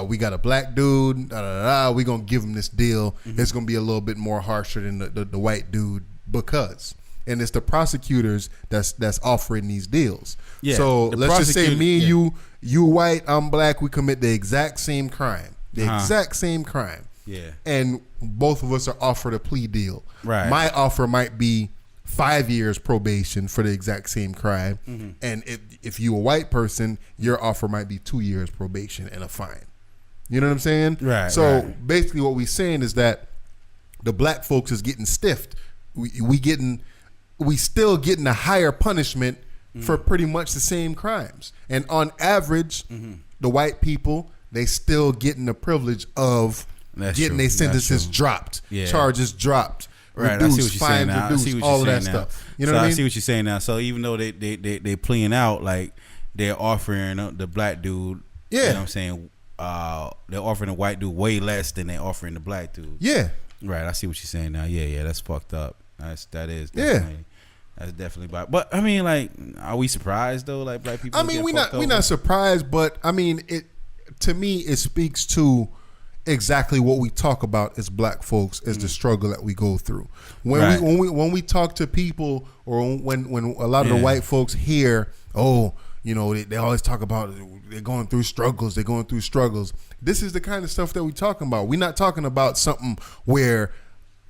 Speaker 2: we got a black dude, we gonna give him this deal. It's gonna be a little bit more harsher than the white dude, because, and it's the prosecutors that's offering these deals. Yeah, so let's just say me and you white, I'm black, we commit the exact same crime. Exact same crime.
Speaker 3: Yeah. And
Speaker 2: both of us are offered a plea deal.
Speaker 3: Right.
Speaker 2: My offer might be 5 years probation for the exact same crime. And if you a white person, your offer might be 2 years probation and a fine. You know what I'm saying?
Speaker 3: Right.
Speaker 2: So basically what we're saying is that the black folks is getting stiffed. We still getting a higher punishment for pretty much the same crimes. And on average, the white people, they still getting the privilege of getting their sentences dropped, charges dropped,
Speaker 3: right?
Speaker 2: reduced,
Speaker 3: I see what you're saying now.
Speaker 2: reduced, all of that stuff. You know what I mean?
Speaker 3: I see what you're saying now. So even though they pleading out, like, they're offering the black dude, you know what I'm saying? They're offering the white dude way less than they're offering the black dude.
Speaker 2: Yeah.
Speaker 3: Right. I see what you're saying now. Yeah. That's fucked up. That's definitely bad. But I mean, like, are we surprised though? Like, black people?
Speaker 2: I mean, we not surprised, but I mean, to me it speaks to exactly what we talk about as black folks, as the struggle that we go through. When we talk to people, or when a lot of the white folks hear oh, you know, they always talk about they're going through struggles. They're going through struggles. This is the kind of stuff that we're talking about. We're not talking about something where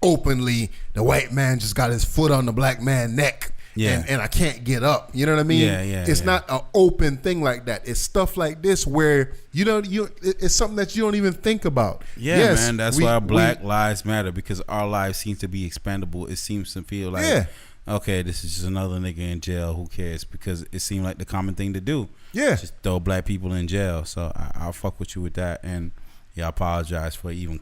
Speaker 2: openly the white man just got his foot on the black man's neck.
Speaker 3: Yeah.
Speaker 2: And I can't get up. You know what I mean? It's not an open thing like that. It's stuff like this where it's something that you don't even think about.
Speaker 3: Yeah, yes, man. That's why Black Lives Matter, because our lives seem to be expendable. It seems to feel like, okay, this is just another nigga in jail. Who cares? Because it seemed like the common thing to do.
Speaker 2: Yeah.
Speaker 3: Just throw black people in jail. So I'll fuck with you with that. And I apologize for even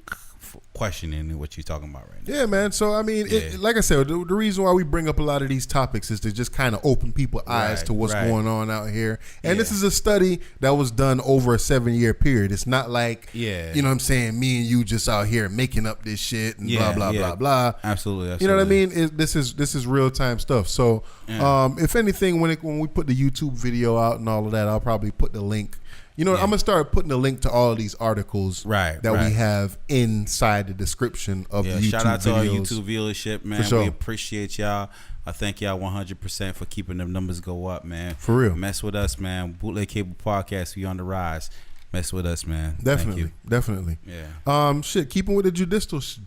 Speaker 3: questioning what you're talking about right now.
Speaker 2: Yeah, man. So I mean, like I said, the reason why we bring up a lot of these topics is to just kind of open people's eyes to what's going on out here. And this is a study that was done over a 7-year period. It's not like, you know what I'm saying, me and you just out here making up this shit and blah blah blah blah.
Speaker 3: Absolutely.
Speaker 2: You know what I mean? This is real time stuff. So if anything, when we put the YouTube video out and all of that, I'll probably put the link. You know, I'm gonna start putting a link to all of these articles that we have inside the description of the YouTube videos.
Speaker 3: Shout out to our YouTube viewership, man.
Speaker 2: For sure.
Speaker 3: We appreciate y'all. I thank y'all 100% for keeping them numbers go up, man.
Speaker 2: For real.
Speaker 3: Mess with us, man. Bootleg Cable Podcast, we on the rise. Mess with us, man.
Speaker 2: Definitely.
Speaker 3: Yeah.
Speaker 2: Keeping with the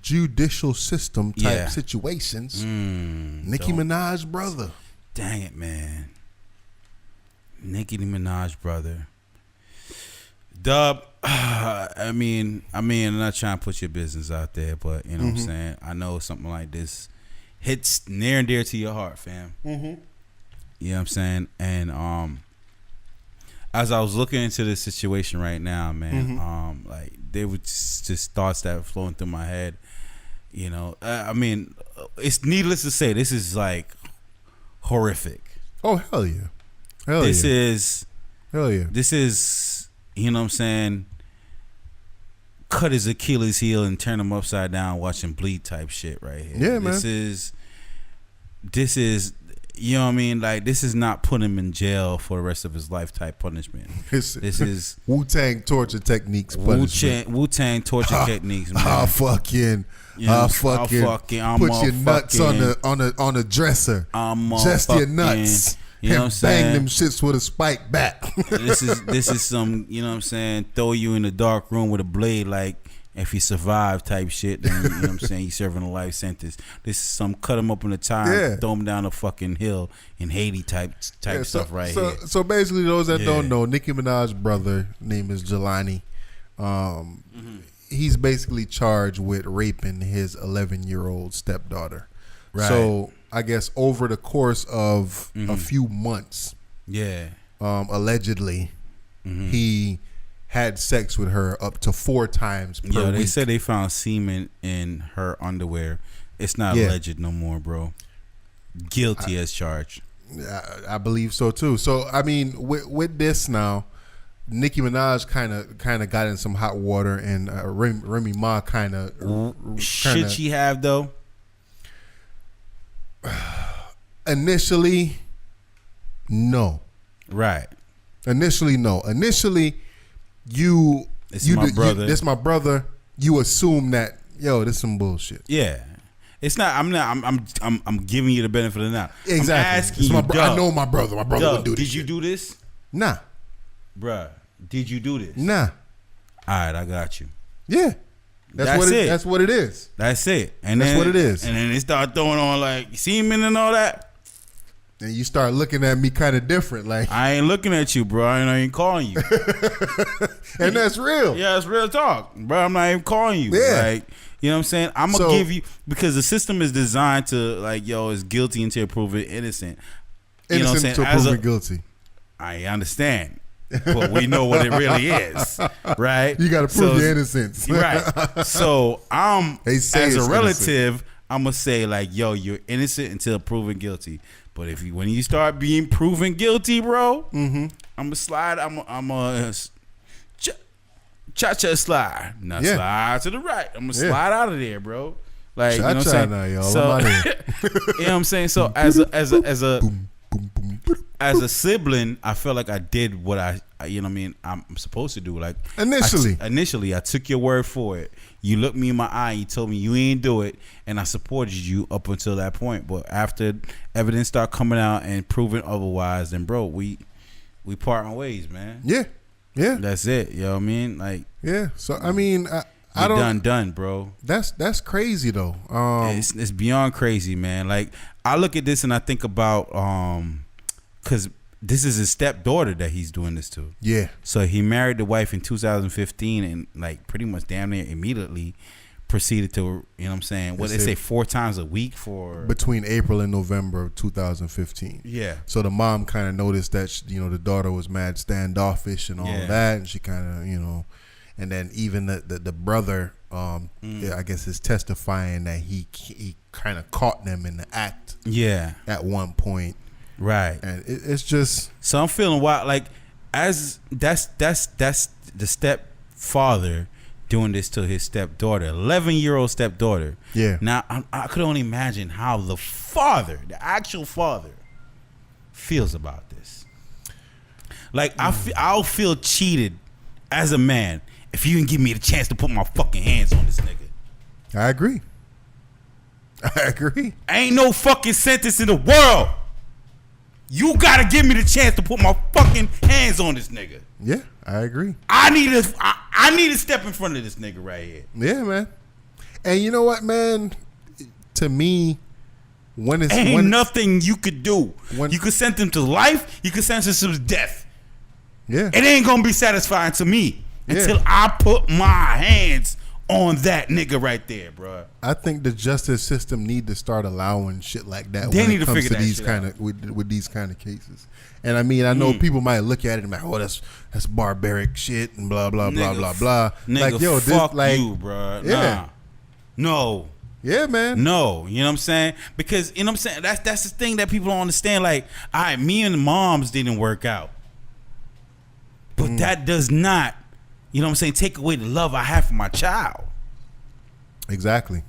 Speaker 2: judicial system type situations. Nicki Minaj brother.
Speaker 3: Dang it, man. Nicki Minaj brother. Dub, I mean, I'm not trying to put your business out there, but you know what I'm saying? I know something like this hits near and dear to your heart, fam. You know what I'm saying? And as I was looking into this situation right now, man, like there were just thoughts that were flowing through my head. You know, I mean, it's needless to say, this is like horrific.
Speaker 2: Oh, hell yeah.
Speaker 3: This is, you know what I'm saying, cut his Achilles heel and turn him upside down watching bleed type shit right here.
Speaker 2: Yeah, man.
Speaker 3: This is, you know what I mean? Like, this is not put him in jail for the rest of his life type punishment. This is
Speaker 2: Wu-Tang torture techniques punishment.
Speaker 3: Wu-Tang torture techniques, man.
Speaker 2: I'll fucking put your nuts on a dresser. Just your nuts.
Speaker 3: You know what I'm saying?
Speaker 2: Bang them shits with a spike back.
Speaker 3: This is some, you know what I'm saying, throw you in the dark room with a blade, like if you survive type shit, then you know what I'm saying, you serving a life sentence. This is some cut him up in the tire, throw him down a fucking hill in Haiti type stuff right here.
Speaker 2: So basically, those that don't know, Nicki Minaj's brother name is Jelani. He's basically charged with raping his 11-year-old stepdaughter. Right. So I guess over the course of a few months, allegedly, he had sex with her up to 4 times per week.
Speaker 3: Yeah, they said they found semen in her underwear. It's not alleged no more, bro. Guilty as charged.
Speaker 2: I believe so too. So I mean, with this now, Nicki Minaj kind of got in some hot water, and Remy Ma kind of.
Speaker 3: Should she have though?
Speaker 2: Initially, no.
Speaker 3: Right.
Speaker 2: Initially, no. Initially, this is my brother. You assume that, yo, this some bullshit.
Speaker 3: Yeah. It's not. I'm giving you the benefit of the doubt.
Speaker 2: Exactly.
Speaker 3: I'm asking you.
Speaker 2: I know my brother. My brother would do this.
Speaker 3: Did you do this?
Speaker 2: Nah.
Speaker 3: Bruh, did you do this?
Speaker 2: Nah.
Speaker 3: All right, I got you.
Speaker 2: Yeah. That's what it is.
Speaker 3: That's it.
Speaker 2: And that's what it is.
Speaker 3: And then they start throwing on like semen and all that.
Speaker 2: And you start looking at me kind of different. Like,
Speaker 3: I ain't looking at you, bro. I ain't calling you.
Speaker 2: And that's real.
Speaker 3: Yeah, it's real talk, bro. I'm not even calling you.
Speaker 2: Yeah.
Speaker 3: Like, you know what I'm saying? I'm gonna give you, because the system is designed to, like, yo, it's guilty until proven innocent. You know what I'm saying?
Speaker 2: Until proven guilty.
Speaker 3: I understand. But we know what it really is, right?
Speaker 2: You got to prove your innocence,
Speaker 3: right? So as a relative,
Speaker 2: innocent.
Speaker 3: I'm gonna say like, yo, you're innocent until proven guilty. But when you start being proven guilty, bro, I'm gonna slide. I'm gonna cha-cha slide. Now slide to the right. I'm gonna slide out of there, bro. Like, you know what I'm saying?
Speaker 2: Now, y'all.
Speaker 3: So, you know what I'm saying? So as a as a sibling, I felt like I did what you know what I mean, I'm supposed to do. Like
Speaker 2: initially,
Speaker 3: I took your word for it. You looked me in my eye and you told me you ain't do it, and I supported you up until that point. But after evidence started coming out and proving otherwise, then bro, we parting ways, man.
Speaker 2: Yeah.
Speaker 3: That's it. You know what I mean? Like,
Speaker 2: yeah. So I mean, I don't
Speaker 3: done, bro.
Speaker 2: That's crazy though.
Speaker 3: It's beyond crazy, man. Like, I look at this and I think about because this is his stepdaughter that he's doing this to.
Speaker 2: Yeah.
Speaker 3: So he married the wife in 2015 and like pretty much damn near immediately proceeded to, you know what I'm saying? What they say 4 times a week for
Speaker 2: between April and November of 2015.
Speaker 3: Yeah.
Speaker 2: So the mom kind of noticed that the daughter was mad standoffish and all that, and she kind of and then even the brother, I guess, is testifying that he kind of caught them in the act.
Speaker 3: Yeah.
Speaker 2: At one point.
Speaker 3: Right.
Speaker 2: And it's just,
Speaker 3: so I'm feeling wild. Like, as that's the stepfather doing this to his stepdaughter, 11-year-old stepdaughter.
Speaker 2: Yeah.
Speaker 3: Now I could only imagine how the actual father, feels about this. Like, I'll feel cheated as a man if you didn't give me the chance to put my fucking hands on this nigga.
Speaker 2: I agree.
Speaker 3: Ain't no fucking sentence in the world. You gotta give me the chance to put my fucking hands on this nigga.
Speaker 2: Yeah, I agree.
Speaker 3: I need to step in front of this nigga right here.
Speaker 2: Yeah, man. And you know what, man? To me,
Speaker 3: ain't nothing you could do. You could send him to life. You could send him to death.
Speaker 2: Yeah.
Speaker 3: It ain't gonna be satisfying to me until I put my hands on that nigga right there, bro.
Speaker 2: I think the justice system need to start allowing shit like that
Speaker 3: they
Speaker 2: when
Speaker 3: need
Speaker 2: it comes
Speaker 3: to
Speaker 2: to
Speaker 3: figure
Speaker 2: these kind of with these kind of cases. And I mean, I know people might look at it and be like, oh, that's barbaric shit and blah blah blah blah blah.
Speaker 3: Nigga,
Speaker 2: like, yo,
Speaker 3: fuck
Speaker 2: this like
Speaker 3: you, bro.
Speaker 2: Yeah.
Speaker 3: No.
Speaker 2: Yeah, man.
Speaker 3: No, you know what I'm saying? Because, you know what I'm saying, that's the thing that people don't understand. Like, all right, me and the moms didn't work out. But that does not, you know what I'm saying, take away the love I have for my child.
Speaker 2: Exactly.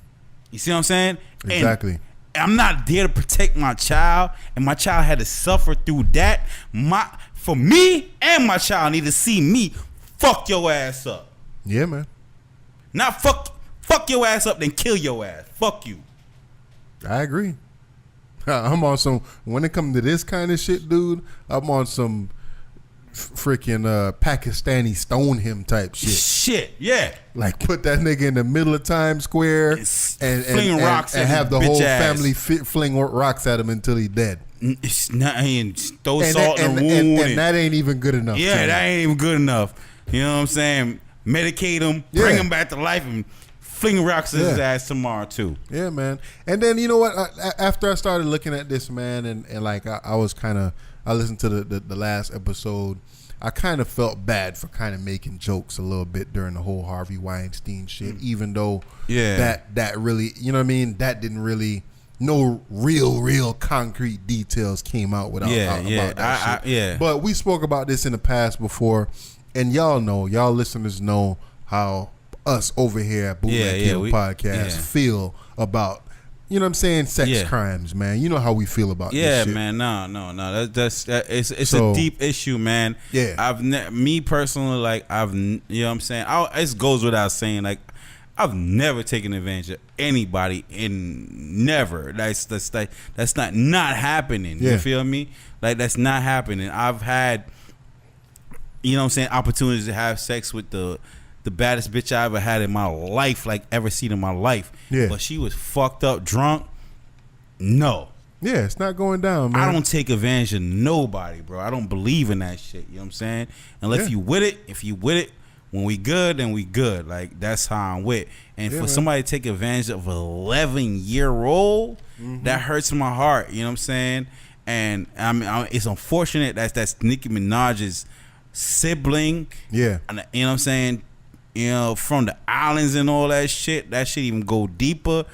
Speaker 3: You see what I'm saying?
Speaker 2: Exactly.
Speaker 3: And I'm not there to protect my child, and my child had to suffer through that. For me and my child need to see me fuck your ass up.
Speaker 2: Yeah, man.
Speaker 3: Not fuck your ass up, then kill your ass. Fuck you.
Speaker 2: I agree. I'm on some, when it comes to this kind of shit, dude, I'm on some freaking Pakistani stone him type shit.
Speaker 3: Yeah.
Speaker 2: Like, put that nigga in the middle of Times Square and
Speaker 3: fling rocks
Speaker 2: and
Speaker 3: at
Speaker 2: have the
Speaker 3: his
Speaker 2: whole
Speaker 3: bitch ass.
Speaker 2: family fling rocks at him until he's dead.
Speaker 3: It's not, and throw salt in the wound.
Speaker 2: And that ain't even good enough.
Speaker 3: Yeah, that ain't even good enough. You know what I'm saying? Medicate him, bring him back to life, and fling rocks at his ass tomorrow too.
Speaker 2: Yeah, man. And then, you know what? After I started looking at this, man, and like I was kind of, I listened to the last episode. I kind of felt bad for kind of making jokes a little bit during the whole Harvey Weinstein shit, even though that really, you know what I mean? That didn't really, no real concrete details came out about that shit. But we spoke about this in the past before, and y'all listeners know how us over here at Bootleg Kill Podcast feel about, you know what I'm saying, sex crimes, man. You know how we feel about this shit.
Speaker 3: Man. No. It's a deep issue, man.
Speaker 2: Yeah.
Speaker 3: Me personally, like, you know what I'm saying? It goes without saying, like, I've never taken advantage of anybody, and never. That's not happening. You feel me? Like, that's not happening. I've had, you know what I'm saying, opportunities to have sex with the baddest bitch I ever had in my life, like ever seen in my life. Yeah. But she was fucked up, drunk. No.
Speaker 2: Yeah, it's not going down, man.
Speaker 3: I don't take advantage of nobody, bro. I don't believe in that shit. You know what I'm saying? Unless if you with it, when we good, then we good. Like, that's how I'm with. And for somebody to take advantage of an 11-year-old, that hurts my heart. You know what I'm saying? And I mean, it's unfortunate that's Nicki Minaj's sibling.
Speaker 2: Yeah.
Speaker 3: And, you know what I'm saying? You know, from the islands and all that shit. That shit even go deeper.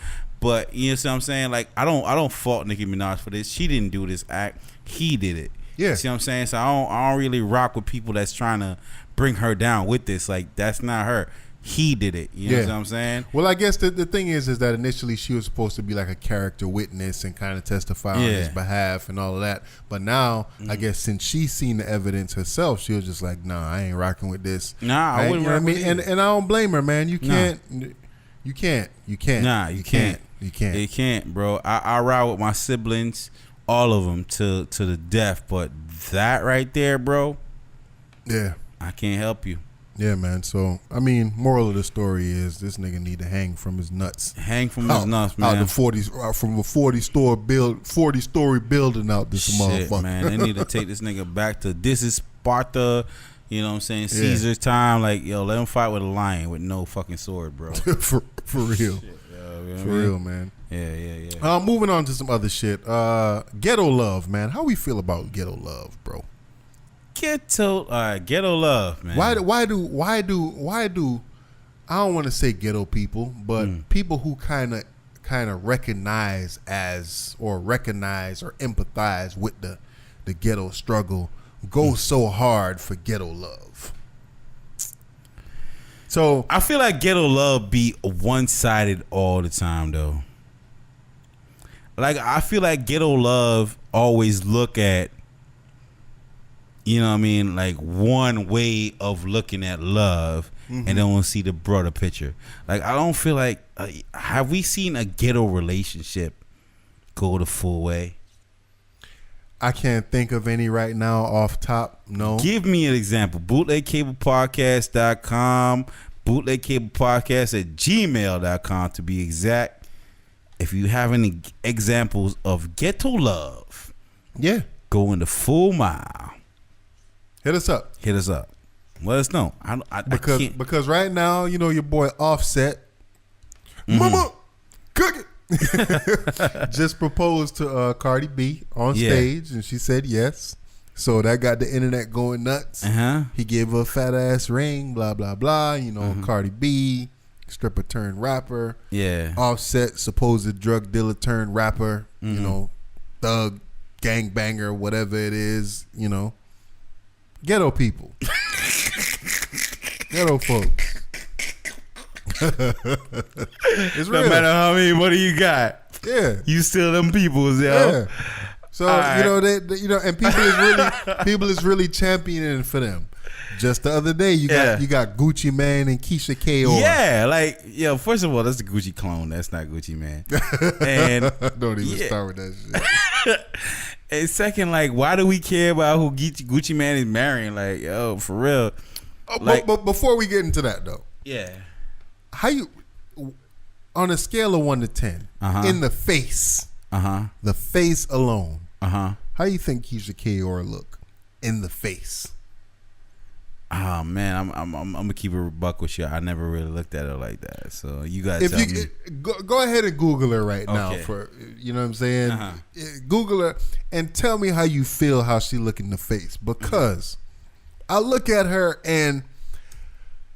Speaker 3: But you know what I'm saying? Like, I don't fault Nicki Minaj for this. She didn't do this act. He did it.
Speaker 2: Yeah.
Speaker 3: See what I'm saying? So I don't really rock with people that's trying to bring her down with this. Like, that's not her. he did it. You know what I'm saying?
Speaker 2: Well, I guess the thing is that initially she was supposed to be like a character witness and kind of testify on his behalf and all of that. But now, I guess since she's seen the evidence herself, she was just like, nah, I ain't rocking with this.
Speaker 3: Nah, I wouldn't rock with it.
Speaker 2: And I don't blame her, man. You can't. You can't.
Speaker 3: Nah, you can't.
Speaker 2: You can't.
Speaker 3: You can't, bro. I ride with my siblings, all of them, to the death. But that right there, bro.
Speaker 2: Yeah.
Speaker 3: I can't help you.
Speaker 2: Yeah, man. So, I mean, moral of the story is this nigga need to hang from his nuts.
Speaker 3: Hang from his nuts, man.
Speaker 2: Out the 40s, from a 40-story building out this motherfucker.
Speaker 3: Man, they need to take this nigga back to this is Sparta, you know what I'm saying, Caesar's time. Like, yo, let him fight with a lion with no fucking sword, bro.
Speaker 2: for real.
Speaker 3: Shit,
Speaker 2: for real, man.
Speaker 3: Yeah.
Speaker 2: Moving on to some other shit. Ghetto Love, man. How we feel about Ghetto Love, bro?
Speaker 3: Ghetto Love, man.
Speaker 2: Why do I don't want to say ghetto people, but people who kind of recognize or empathize with the ghetto struggle go so hard for Ghetto Love? So
Speaker 3: I feel like Ghetto Love be one-sided all the time, though. Like, I feel like Ghetto Love always look at, you know what I mean, like one way of looking at love, and don't see the broader picture. Like, I don't feel like have we seen a ghetto relationship go the full way?
Speaker 2: I can't think of any right now off top. No.
Speaker 3: Give me an example. bootlegcablepodcast.com, bootlegcablepodcast@gmail.com to be exact. If you have any examples of ghetto love, going the full mile.
Speaker 2: Hit us up.
Speaker 3: Let us know.
Speaker 2: Because right now, you know, your boy Offset, Mama, cook it. Just proposed to Cardi B on stage, and she said yes. So that got the internet going nuts. He gave her a fat ass ring, blah blah blah. You know, Cardi B, stripper turned rapper.
Speaker 3: Yeah.
Speaker 2: Offset, supposed drug dealer turned rapper. You know, thug, gangbanger, whatever it is. You know, ghetto people, ghetto folks. It's real.
Speaker 3: No matter how many money you got, you still them peoples, yo.
Speaker 2: Yeah. So you know and people is really championing for them. Just the other day, you got Gucci Mane and Keisha K.
Speaker 3: Yeah, like, yo, first of all, that's the Gucci clone. That's not Gucci Mane. And
Speaker 2: don't even start with that shit.
Speaker 3: And second, like, why do we care about who Gucci Mane is marrying? Like, yo, for real.
Speaker 2: But before we get into that, though, how you, on a scale of 1 to 10, in the face, the face alone, how you think Keisha Kayor look in the face?
Speaker 3: Oh man, I'm gonna keep it a buck with you. I never really looked at her like that. So you guys,
Speaker 2: go ahead and Google her right now. For you know what I'm saying. Google her and tell me how you feel how she look in the face, because I look at her and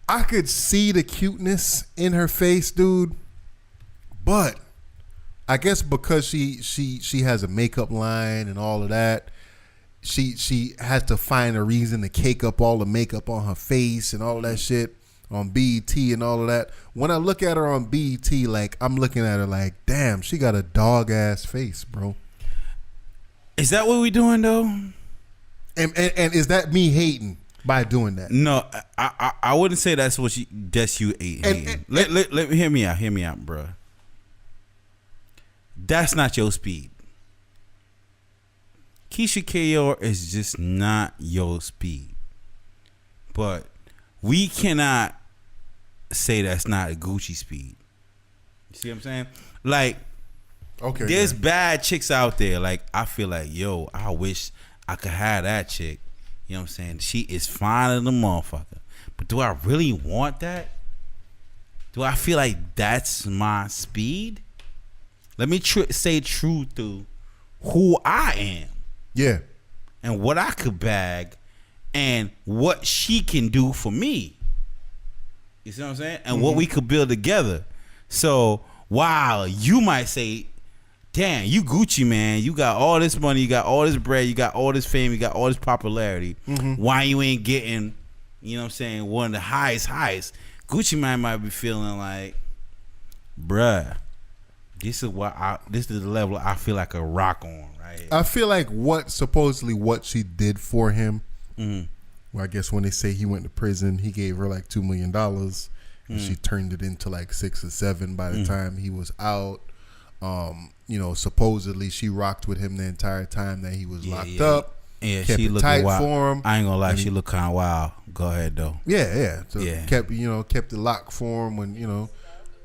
Speaker 2: I could see the cuteness in her face, dude. But I guess because she has a makeup line and all of that, she has to find a reason to cake up all the makeup on her face and all of that shit on BET and all of that. When I look at her on BET, like, I'm looking at her like, damn, she got a dog ass face, bro.
Speaker 3: Is that what we doing though?
Speaker 2: And is that me hating by doing that?
Speaker 3: No, I wouldn't say that's what you hating. Let me hear me out, bro. That's not your speed. Keisha Kayor is just not your speed. But we cannot say that's not a Gucci speed. You see what I'm saying? Like,
Speaker 2: okay,
Speaker 3: there's bad chicks out there. Like, I feel like, yo, I wish I could have that chick. You know what I'm saying? She is fine as a motherfucker. But do I really want that? Do I feel like that's my speed? Let me say true to who I am.
Speaker 2: Yeah.
Speaker 3: And what I could bag and what she can do for me. You see what I'm saying? And what we could build together. So while you might say, damn, you Gucci, man, you got all this money, you got all this bread, you got all this fame, you got all this popularity. Why you ain't getting, you know what I'm saying, one of the highest? Gucci Mane might be feeling like, bruh, this is the level I feel like a rock on, right?
Speaker 2: I feel like what she did for him. Well, I guess when they say he went to prison, he gave her like $2 million, and she turned it into like 6 or 7 by the time he was out. Supposedly she rocked with him the entire time that he was locked up.
Speaker 3: Yeah,
Speaker 2: kept
Speaker 3: she
Speaker 2: it
Speaker 3: looking
Speaker 2: tight
Speaker 3: wild.
Speaker 2: for him.
Speaker 3: I ain't gonna lie, she looked kind of wild. Go ahead though.
Speaker 2: Yeah. So
Speaker 3: Yeah.
Speaker 2: kept it locked for him when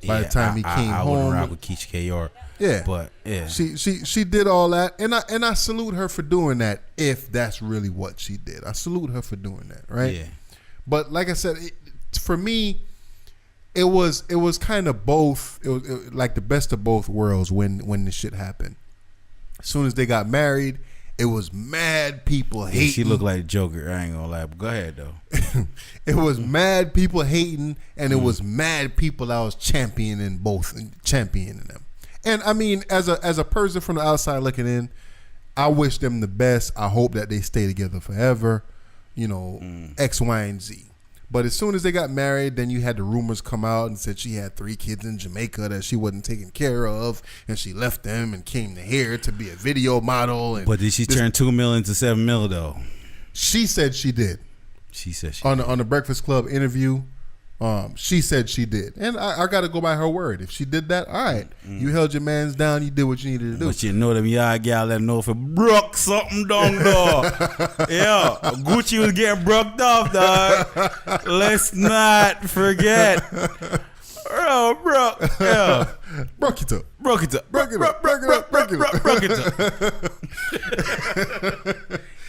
Speaker 2: by the time he came
Speaker 3: I
Speaker 2: home.
Speaker 3: wouldn't rock with Keisha Kr.
Speaker 2: Yeah,
Speaker 3: but yeah,
Speaker 2: she did all that, and I salute her for doing that. If that's really what she did, I salute her for doing that, right?
Speaker 3: Yeah.
Speaker 2: But like I said, for me, it was kind of both. It was like the best of both worlds when this shit happened. As soon as they got married, it was mad people hating.
Speaker 3: She looked like a Joker. I ain't gonna lie. But go ahead though.
Speaker 2: It was mad people hating, and it was mad people I was championing them. And I mean, as a person from the outside looking in, I wish them the best. I hope that they stay together forever. X, Y, and Z. But as soon as they got married, then you had the rumors come out and said she had 3 kids in Jamaica that she wasn't taking care of, and she left them and came to here to be a video model.
Speaker 3: But did she turn $2 million to $7 million though?
Speaker 2: She said she did.
Speaker 3: She said she
Speaker 2: on the Breakfast Club interview. She said she did, and I got to go by her word. If she did that, all right, you held your mans down, you did what you needed to do.
Speaker 3: But you know them y'all gal let them know if it broke something down there. Yeah, Gucci was getting broke off, dog. Let's not forget. Oh, bro, yeah,
Speaker 2: broke it up.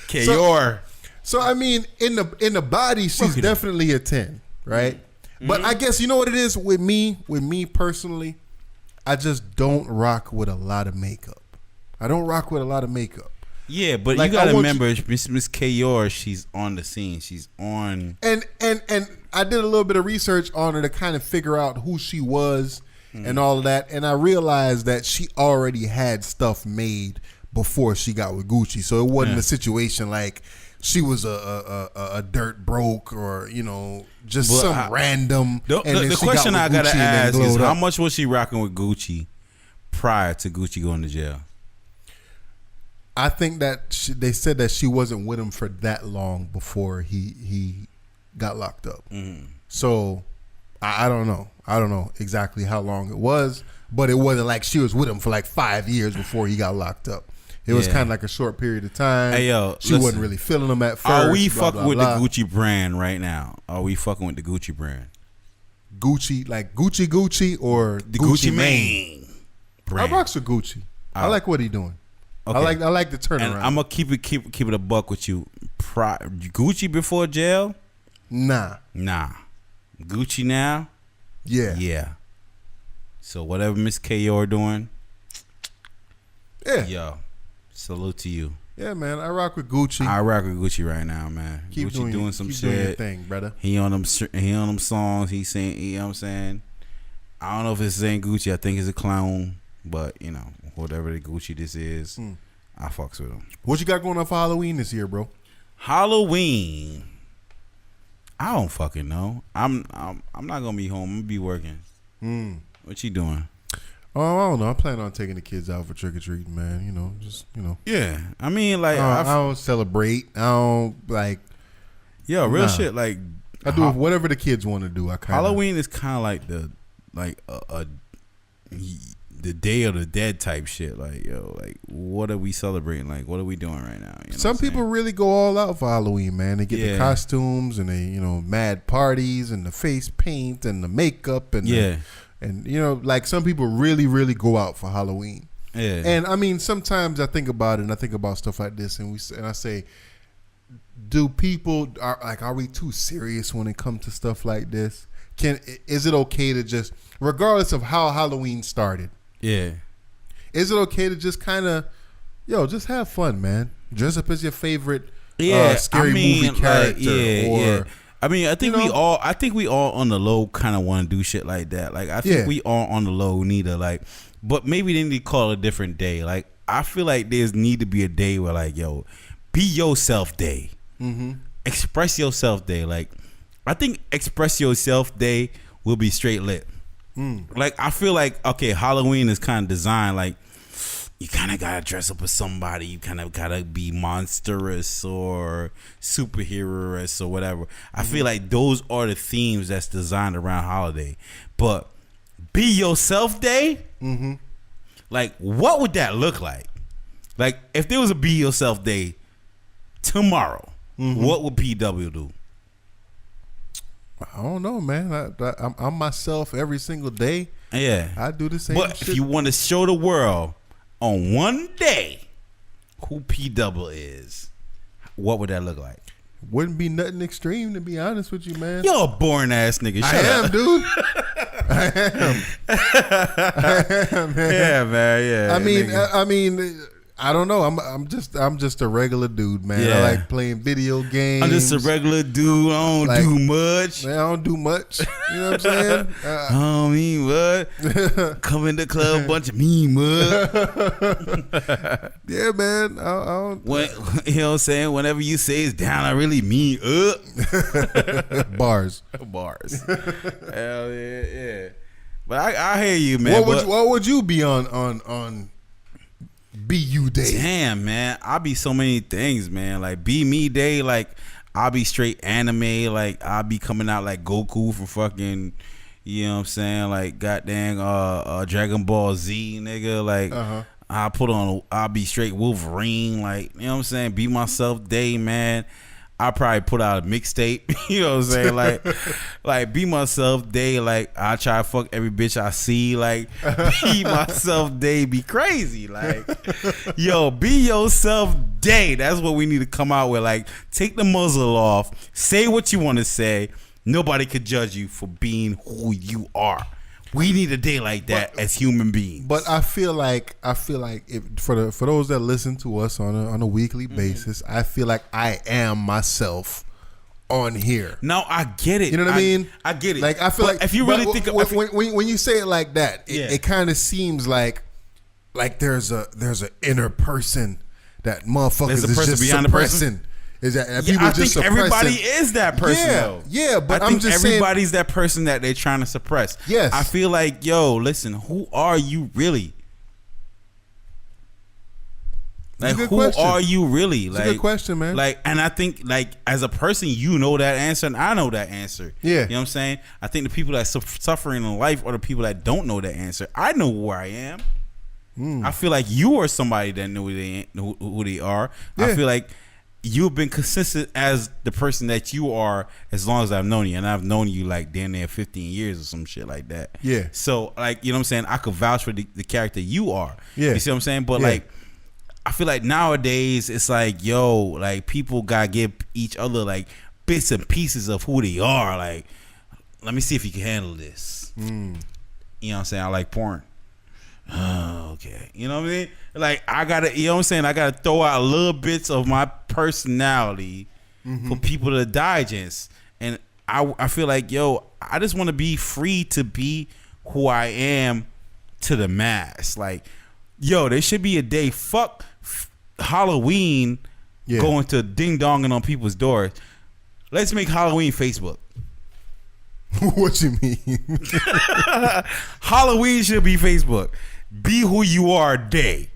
Speaker 3: Kayor.
Speaker 2: So I mean, in the body, she's definitely a 10, right? But I guess you know what it is with me personally, I just don't rock with a lot of makeup. I don't rock with a lot of makeup.
Speaker 3: Yeah, but
Speaker 2: Like,
Speaker 3: you gotta
Speaker 2: I want
Speaker 3: remember, Miss Kayor, she's on the scene. She's on.
Speaker 2: And I did a little bit of research on her to kind of figure out who she was and all of that, and I realized that she already had stuff made before she got with Gucci, so it wasn't a situation like she was a dirt broke or just some random.
Speaker 3: The question I gotta ask is, how much was she rocking with Gucci prior to Gucci going to jail?
Speaker 2: I think that they said that she wasn't with him for that long before he got locked up. So I don't know. I don't know exactly how long it was, but it wasn't like she was with him for like 5 years before he got locked up. It was kind of like a short period of time.
Speaker 3: Hey, yo,
Speaker 2: she wasn't really feeling him at first.
Speaker 3: Are we fucking with the Gucci brand right now? Are we fucking with the Gucci brand?
Speaker 2: Gucci, like Gucci, or
Speaker 3: the Gucci Mane brand?
Speaker 2: I rocks with Gucci. I like what he doing. Okay. I like the turnaround.
Speaker 3: And I'm gonna keep it a buck with you. Gucci before jail?
Speaker 2: Nah.
Speaker 3: Gucci now? Yeah. So whatever Miss Kayor doing, yo, salute to you.
Speaker 2: Yeah, man, I rock with Gucci.
Speaker 3: I rock with Gucci right now, man.
Speaker 2: Keep
Speaker 3: Gucci doing some shit.
Speaker 2: Doing your thing, brother.
Speaker 3: He on them songs. He saying, you know what I'm saying? I don't know if it's saying Gucci. I think it's a clown, but whatever the Gucci this is, I fucks with him.
Speaker 2: What you got going on for Halloween this year, bro?
Speaker 3: Halloween, I don't fucking know. I'm not gonna be home. I'm gonna be working. What you doing?
Speaker 2: Oh, I don't know. I'm planning on taking the kids out for trick or treating, man.
Speaker 3: Yeah, I mean, like
Speaker 2: I don't celebrate. I don't like.
Speaker 3: Yeah, real shit. Like
Speaker 2: I do whatever the kids want to do.
Speaker 3: Halloween is kind of like the Day of the Dead type shit. Like, like what are we celebrating? Like, what are we doing right now?
Speaker 2: Some people really go all out for Halloween, man. They get the costumes and they, mad parties and the face paint and the makeup and like some people really, really go out for Halloween. Yeah. And I mean, sometimes I think about it and I think about stuff like this and I say, do people are we too serious when it comes to stuff like this? Is it okay to just, regardless of how Halloween started? Yeah. Is it okay to just kind of, just have fun, man? Dress up as your favorite scary movie character,
Speaker 3: I mean, I think we all on the low kind of want to do shit like that. Like, I think we all on the low need to but maybe they need to call it a different day. Like, I feel like there's need to be a day where be yourself day. Express yourself day. Like, I think express yourself day we'll be straight lit. Like I feel like okay, Halloween is kind of designed like you kind of gotta dress up as somebody. You kind of gotta be monstrous or superhero-esque or whatever. I feel like those are the themes that's designed around holiday. But Be Yourself Day, like what would that look like? Like if there was a Be Yourself Day tomorrow, what would PW do?
Speaker 2: I don't know, man. I'm myself every single day.
Speaker 3: Yeah,
Speaker 2: I do the same
Speaker 3: But
Speaker 2: shit.
Speaker 3: if you want to show the world on one day who PW is, what would that look like?
Speaker 2: Wouldn't be nothing extreme, to be honest with you, man.
Speaker 3: You're a boring ass nigga. Shut
Speaker 2: I
Speaker 3: up.
Speaker 2: am, dude. I am, man.
Speaker 3: Yeah, man. Yeah.
Speaker 2: I mean, I don't know. I'm just a regular dude, man.
Speaker 3: Yeah.
Speaker 2: I like playing video games.
Speaker 3: I'm just a regular dude. I don't
Speaker 2: Like,
Speaker 3: do much.
Speaker 2: Man, I don't do much. You know what I'm saying?
Speaker 3: I don't mean what. Come in the club, bunch of mean mud.
Speaker 2: Yeah, man. I don't.
Speaker 3: When, you know what I'm saying? Whenever you say it's down, I really mean up.
Speaker 2: Bars.
Speaker 3: Bars. Hell yeah. But I hear you, man.
Speaker 2: What would you be on BU Day?
Speaker 3: Damn, man. I'll be so many things, man. Like Be Me Day, like I'll be straight anime. Like I'll be coming out like Goku from fucking, you know what I'm saying? Like goddamn Dragon Ball Z, nigga. Like I'll be straight Wolverine. Like, you know what I'm saying? Be Myself Day, man. I'll probably put out a mixtape. You know what I'm saying? Like Be Myself Day. Like I try to fuck every bitch I see. Like Be Myself Day be crazy. Like yo, Be Yourself Day. That's what we need to come out with. Like take the muzzle off. Say what you want to say. Nobody could judge you for being who you are. We need a day like that as human beings.
Speaker 2: But I feel like if, for those that listen to us on a weekly basis, I feel like I am myself on here.
Speaker 3: No, I get it.
Speaker 2: You know what I mean?
Speaker 3: I get it.
Speaker 2: Like I feel
Speaker 3: But
Speaker 2: like
Speaker 3: if you really think
Speaker 2: when you say it like that, it kind of seems like there's a inner person that motherfuckers
Speaker 3: There's a
Speaker 2: is
Speaker 3: person
Speaker 2: just
Speaker 3: beyond the person?
Speaker 2: suppressing. Is that
Speaker 3: Yeah,
Speaker 2: people
Speaker 3: I
Speaker 2: just
Speaker 3: think
Speaker 2: suppressing?
Speaker 3: everybody is that person, though.
Speaker 2: Yeah, but
Speaker 3: I
Speaker 2: I'm
Speaker 3: think
Speaker 2: just saying.
Speaker 3: everybody's that person that they're trying to suppress.
Speaker 2: Yes.
Speaker 3: I feel like, yo, listen, who are you really? Like,
Speaker 2: It's a good
Speaker 3: who
Speaker 2: question.
Speaker 3: are you really?
Speaker 2: It's a good question, man.
Speaker 3: Like, and I think, like, as a person, you know that answer, and I know that answer.
Speaker 2: Yeah.
Speaker 3: You know what I'm saying? I think the people that suffering in life are the people that don't know that answer. I know where I am. I feel like you are somebody that know who they are. I
Speaker 2: Yeah.
Speaker 3: feel like you've been consistent as the person that you are as long as I've known you, and I've known you like damn near 15 years or some shit like that.
Speaker 2: Yeah.
Speaker 3: So like, you know what I'm saying? I could vouch for the character you are.
Speaker 2: Yeah.
Speaker 3: You see what I'm saying? But
Speaker 2: Yeah.
Speaker 3: like, I feel like nowadays it's like, yo, like people gotta give each other like bits and pieces of who they are. Like, let me see if you can handle this. You know what I'm saying? I like porn. Oh, okay. You know what I mean? Like I gotta, you know what I'm saying? I gotta throw out little bits of my personality for people to digest. And I feel like, yo, I just want to be free to be who I am to the mass. Like, yo, there should be a day. Fuck Halloween going to ding donging on people's doors. Let's make Halloween Facebook.
Speaker 2: What you mean?
Speaker 3: Halloween should be Facebook. Be who you are day.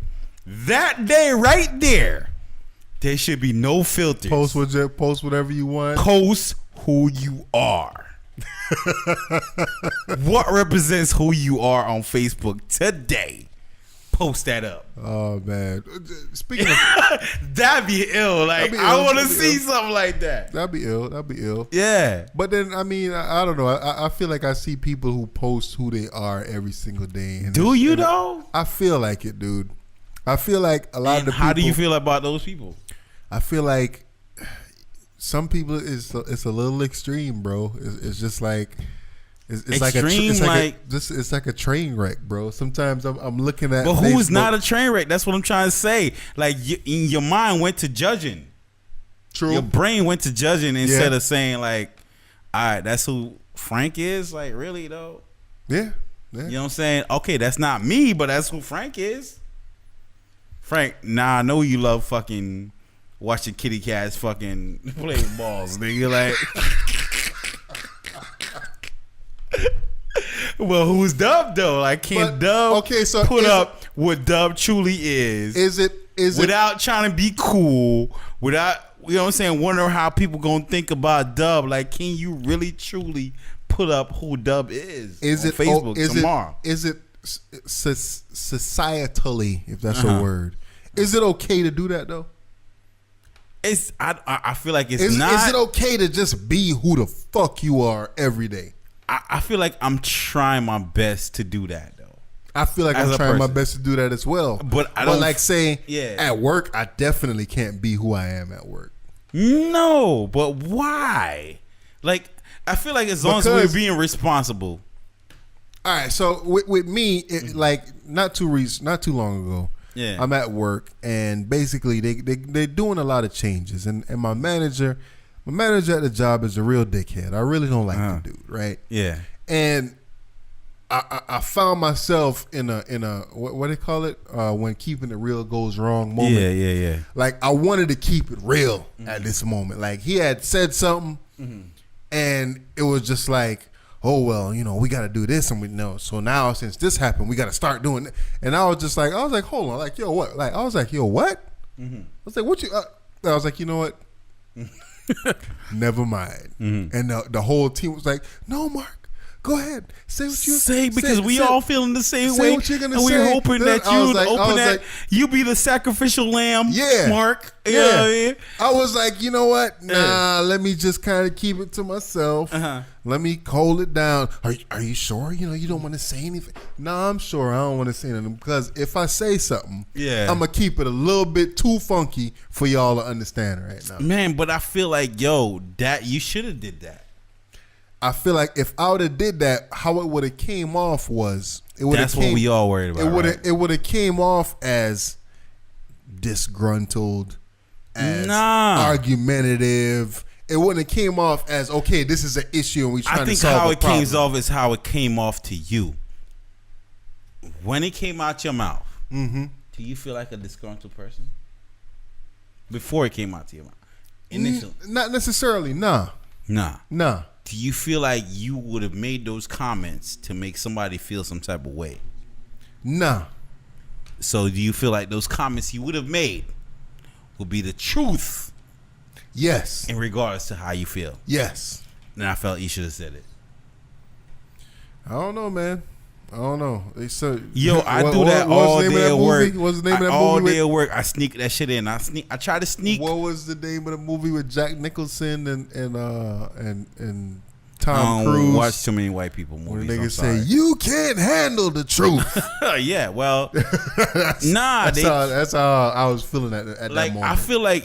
Speaker 3: That day right there, there should be no filters.
Speaker 2: Post whatever you want.
Speaker 3: Post who you are. What represents who you are on Facebook today? Post that up.
Speaker 2: Oh man. Speaking of
Speaker 3: That'd be ill. Like,
Speaker 2: That'd be
Speaker 3: I
Speaker 2: ill.
Speaker 3: want to
Speaker 2: That'd be
Speaker 3: see
Speaker 2: ill.
Speaker 3: something like that.
Speaker 2: that'd be ill.
Speaker 3: Yeah.
Speaker 2: But then I mean I don't know. I feel like I see people who post who they are every single day. And
Speaker 3: Do you though?
Speaker 2: I feel like it, dude. I feel like a lot of
Speaker 3: And
Speaker 2: the people.
Speaker 3: how do you feel about those people?
Speaker 2: I feel like some people it's a little extreme, bro. It's just like it's
Speaker 3: Extreme,
Speaker 2: it's like a train wreck, bro. Sometimes I'm looking at.
Speaker 3: But who's
Speaker 2: Facebook.
Speaker 3: not a train wreck? That's what I'm trying to say. Like, your mind went to judging.
Speaker 2: True.
Speaker 3: Your brain went to judging instead of saying like, all right, that's who Frank is. Like, really though?
Speaker 2: Yeah.
Speaker 3: You know what I'm saying? Okay, that's not me, but that's who Frank is. Frank, nah, I know you love fucking watching kitty cats fucking play with balls, nigga. Like, Well, who's Dub though? Like, can Dub
Speaker 2: so
Speaker 3: put up what Dub truly is?
Speaker 2: Is it
Speaker 3: without trying to be cool? Without, you know what I'm saying? Wonder how people gonna think about Dub. Like, can you really truly put up who Dub is?
Speaker 2: Is
Speaker 3: on
Speaker 2: it
Speaker 3: Facebook tomorrow?
Speaker 2: Is it societally, if that's a word? Is it okay to do that though?
Speaker 3: It's I feel like it's
Speaker 2: not.
Speaker 3: Is
Speaker 2: it okay to just be who the fuck you are every day?
Speaker 3: I feel like I'm trying my best to do that though.
Speaker 2: I feel like I'm trying my best to do that as well.
Speaker 3: But I don't
Speaker 2: like say at work, I definitely can't be who I am at work.
Speaker 3: No, but why? Like, I feel like as long as we're being responsible.
Speaker 2: All right, so with me, like not too long ago, I'm at work and basically they're doing a lot of changes and my manager at the job is a real dickhead. I really don't like the dude, right? Yeah. And I found myself in a what do they call it when keeping it real goes wrong moment.
Speaker 3: Yeah.
Speaker 2: Like I wanted to keep it real at this moment. Like he had said something, and it was just like, oh well, you know, we got to do this, and we know. So now since this happened, we got to start doing it. And I was like, hold on, like yo, what? Like I was like, yo, what? I was like, what you? I was like, you know what? Never mind. And the whole team was like, no, Mark. Go ahead. Say what you
Speaker 3: say because we all feeling the same way.
Speaker 2: What you're gonna
Speaker 3: and
Speaker 2: say.
Speaker 3: We're hoping that you be the sacrificial lamb.
Speaker 2: Yeah,
Speaker 3: Mark.
Speaker 2: Yeah. I was like, you know what? Nah, let me just kind of keep it to myself. Let me hold it down. Are you sure? You know, you don't want to say anything. No, I'm sure. I don't want to say anything because if I say something, I'm gonna keep it a little bit too funky for y'all to understand right now.
Speaker 3: Man, but I feel like that you should have did that.
Speaker 2: I feel like if I would have did that, how it would have came off was
Speaker 3: that's what we all worried about.
Speaker 2: It would have came off as disgruntled, as argumentative. It wouldn't have came off as okay. This is an issue, and we trying to solve a problem.
Speaker 3: I think how it came off is how it came off to you. When it came out your mouth, do you feel like a disgruntled person? Before it came out to your mouth, initially,
Speaker 2: not necessarily. Nah.
Speaker 3: Do you feel like you would have made those comments to make somebody feel some type of way?
Speaker 2: Nah.
Speaker 3: So do you feel like those comments you would have made would be the truth?
Speaker 2: Yes.
Speaker 3: In regards to how you feel?
Speaker 2: Yes.
Speaker 3: And I felt you should have said it.
Speaker 2: I don't know, man. I don't know.
Speaker 3: I do that all day at work.
Speaker 2: What's the name of that movie?
Speaker 3: All day at work, I sneak that shit in. I try to sneak.
Speaker 2: What was the name of the movie with Jack Nicholson and Tom Cruise?
Speaker 3: Watch too many white people movies.
Speaker 2: Where niggas say you can't handle the truth.
Speaker 3: Yeah, well,
Speaker 2: that's how I was feeling at that moment.
Speaker 3: I feel like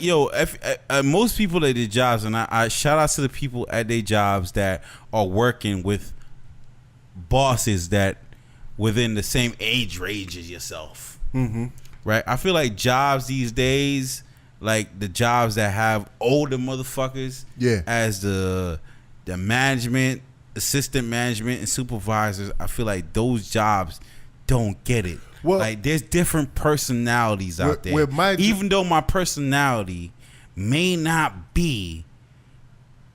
Speaker 3: most people at their jobs, and I shout out to the people at their jobs that are working with bosses that within the same age range as yourself, right? I feel like jobs these days, like the jobs that have older motherfuckers, as the management, assistant management, and supervisors, I feel like those jobs don't get it. Well, like there's different personalities out there. Even though my personality may not be,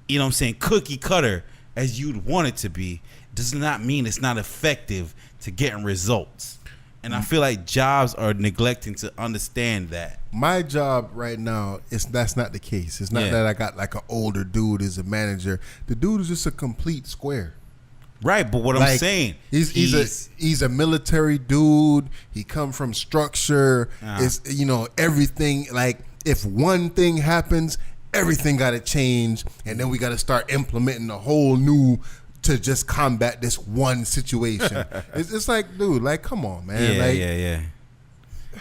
Speaker 3: you know what I'm saying, cookie cutter as you'd want it to be, does not mean it's not effective to getting results. And I feel like jobs are neglecting to understand that.
Speaker 2: My job right now, that's not the case. It's not that I got like an older dude as a manager. The dude is just a complete square.
Speaker 3: Right, but what I'm saying,
Speaker 2: he's a military dude. He come from structure. It's everything. Like if one thing happens, everything got to change, and then we got to start implementing a whole new to just combat this one situation. It's like, dude, like, come on, man.
Speaker 3: Yeah.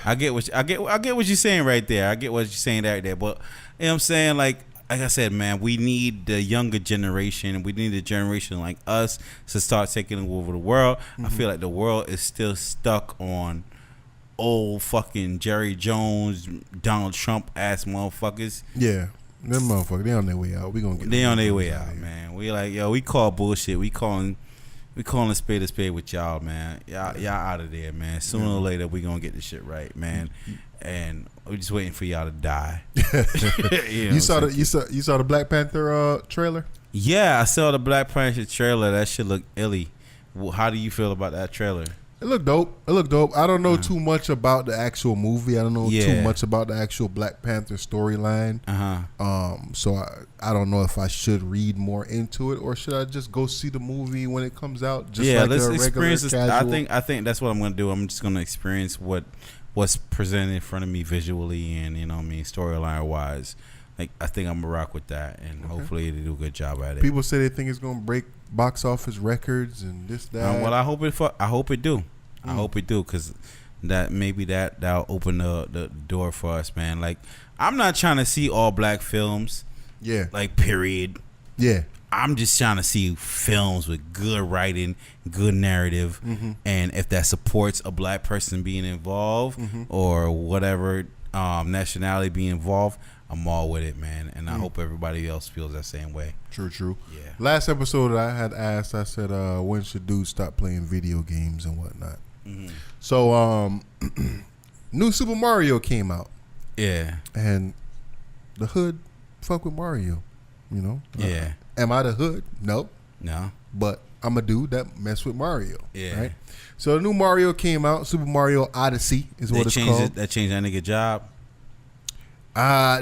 Speaker 3: I get what you're saying right there. I get what you're saying right there. But you know what I'm saying, like I said, man, we need the younger generation. We need a generation like us to start taking over the world. I feel like the world is still stuck on old fucking Jerry Jones, Donald Trump ass motherfuckers.
Speaker 2: Yeah. Them motherfuckers, they on their way out. We gonna get.
Speaker 3: They on their way out, man. We like, we call bullshit. We calling a spade with y'all, man. Y'all out of there, man. Sooner or later, we gonna get this shit right, man. And we're just waiting for y'all to die.
Speaker 2: You saw the Black Panther trailer?
Speaker 3: Yeah, I saw the Black Panther trailer. That shit looked illy. how do you feel about that trailer?
Speaker 2: It looked dope. I don't know too much about the actual movie. I don't know too much about the actual Black Panther storyline. So I don't know if I should read more into it or should I just go see the movie when it comes out. Just like
Speaker 3: let's
Speaker 2: a
Speaker 3: experience this.
Speaker 2: casual.
Speaker 3: I think that's what I'm gonna do. I'm just gonna experience what's presented in front of me visually and storyline wise. Like I think I'm gonna rock with that, and hopefully they do a good job at it.
Speaker 2: People say they think it's gonna break box office records and this that.
Speaker 3: Well, I hope it do. I hope it do, because that'll open the door for us, man. Like I'm not trying to see all black films.
Speaker 2: Yeah.
Speaker 3: Like period.
Speaker 2: Yeah.
Speaker 3: I'm just trying to see films with good writing, good narrative, and if that supports a black person being involved or whatever nationality being involved, I'm all with it, man. And I hope everybody else feels that same way.
Speaker 2: True.
Speaker 3: Yeah.
Speaker 2: Last episode I had asked, I said, when should dudes stop playing video games and whatnot? So, new Super Mario came out.
Speaker 3: Yeah.
Speaker 2: And the hood fuck with Mario, you know?
Speaker 3: Yeah.
Speaker 2: Am I the hood? Nope.
Speaker 3: No.
Speaker 2: But I'm a dude that mess with Mario.
Speaker 3: Yeah.
Speaker 2: Right? So the new Mario came out. Super Mario Odyssey is what it's called.
Speaker 3: That changed that nigga job.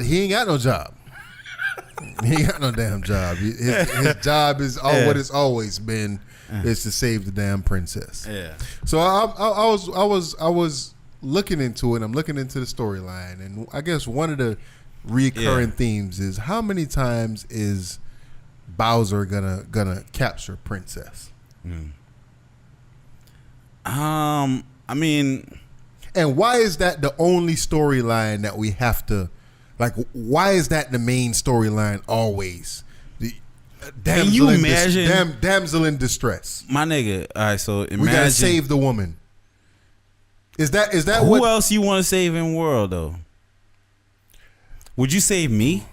Speaker 2: He ain't got no job. He ain't got no damn job. His job is what it's always been, is to save the damn princess.
Speaker 3: Yeah.
Speaker 2: So I was looking into it. I'm looking into the storyline, and I guess one of the recurring themes is how many times is Bowser gonna capture Princess?
Speaker 3: I mean,
Speaker 2: and why is that the only storyline that we have to? Like, why is that the main storyline always?
Speaker 3: Can you imagine?
Speaker 2: Damsel in distress.
Speaker 3: My nigga. All right, so imagine.
Speaker 2: We gotta save the woman. Is that
Speaker 3: who
Speaker 2: what?
Speaker 3: else you want to save in the world, though? Would you save me?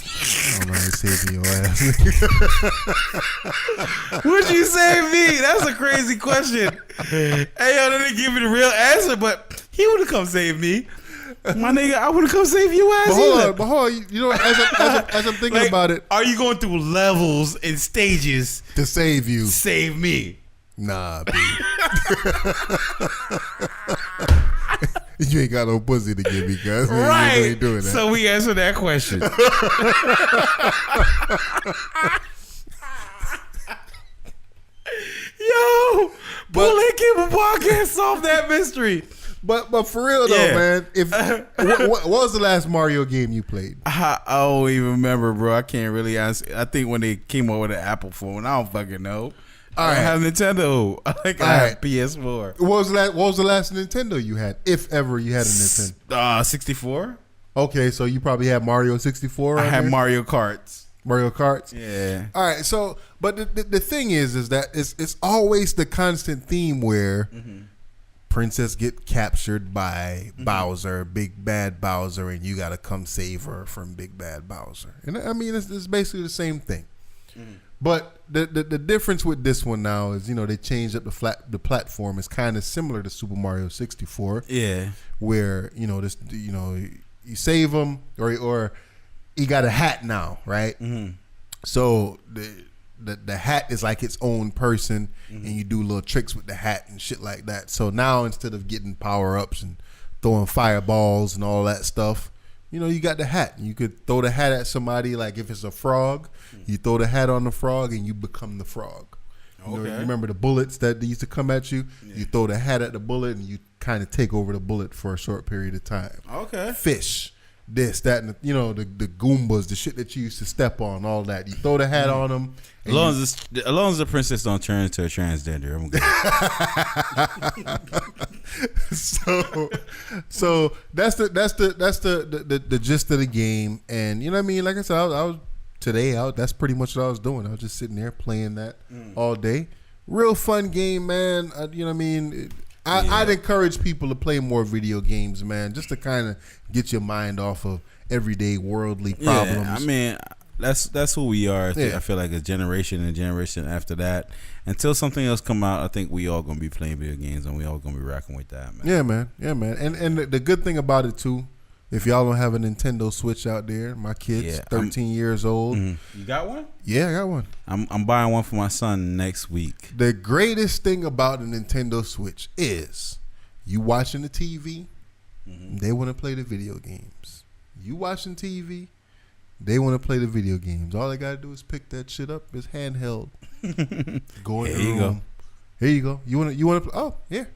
Speaker 2: I don't know how to save your ass.
Speaker 3: Would you save me? That's a crazy question. Hey, yo, they didn't give me the real answer, but he would have come save me. My nigga, I would have come save you ass.
Speaker 2: But hold on, you know, as I'm thinking about it,
Speaker 3: are you going through levels and stages
Speaker 2: to save you?
Speaker 3: Save me?
Speaker 2: Nah, B. You ain't got no pussy to give me, cuz.
Speaker 3: Right.
Speaker 2: You ain't doing that.
Speaker 3: So we answer that question. Yo, Bullet Keep a Podcast solve that mystery.
Speaker 2: But for real though, man. If what was the last Mario game you played?
Speaker 3: I don't even remember, bro. I can't really answer. I think when they came up with an Apple phone, I don't fucking know. I have Nintendo. I think I have PS4.
Speaker 2: What was the last Nintendo you had, if ever you had a Nintendo?
Speaker 3: 64.
Speaker 2: Okay, so you probably had Mario 64.
Speaker 3: I had Mario Karts.
Speaker 2: Mario Karts.
Speaker 3: Yeah.
Speaker 2: All right. So, but the thing is that it's always the constant theme where Princess get captured by Bowser, big bad Bowser, and you got to come save her from big bad Bowser. And I mean, it's basically the same thing. But the difference with this one now is, you know, they changed up the platform. It's kind of similar to Super Mario 64.
Speaker 3: Yeah.
Speaker 2: Where, you know, you save him or he got a hat now, right? So the hat is like its own person, and you do little tricks with the hat and shit like that. So now instead of getting power-ups and throwing fireballs and all that stuff, you know, you got the hat. You could throw the hat at somebody, like if it's a frog, you throw the hat on the frog and you become the frog. You know, remember the bullets that used to come at you? Yeah. You throw the hat at the bullet and you kind of take over the bullet for a short period of time.
Speaker 3: Okay.
Speaker 2: Fish, this, that, and the Goombas, the shit that you used to step on, all that. You throw the hat on them.
Speaker 3: As long as the princess don't turn into a transgender, I'm
Speaker 2: good. so that's the gist of the game, and you know what I mean. Like I said, I was today out. That's pretty much what I was doing. I was just sitting there playing that all day. Real fun game, man. You know what I mean. I'd encourage people to play more video games, man, just to kind of get your mind off of everyday worldly problems.
Speaker 3: Yeah, I mean, that's who we are. I feel like a generation and a generation after that. Until something else come out, I think we all gonna be playing video games and we all gonna be rocking with that, man.
Speaker 2: Yeah, man. And the good thing about it too, If y'all don't have a Nintendo Switch out there, my kid's 13 years old.
Speaker 3: You got one?
Speaker 2: Yeah, I got one.
Speaker 3: I'm buying one for my son next week.
Speaker 2: The greatest thing about the Nintendo Switch is you watching the TV, they want to play the video games. You watching TV, they want to play the video games. All they got to do is pick that shit up. It's handheld. Go in the room.
Speaker 3: Go.
Speaker 2: Here you go. You want to? Oh, here.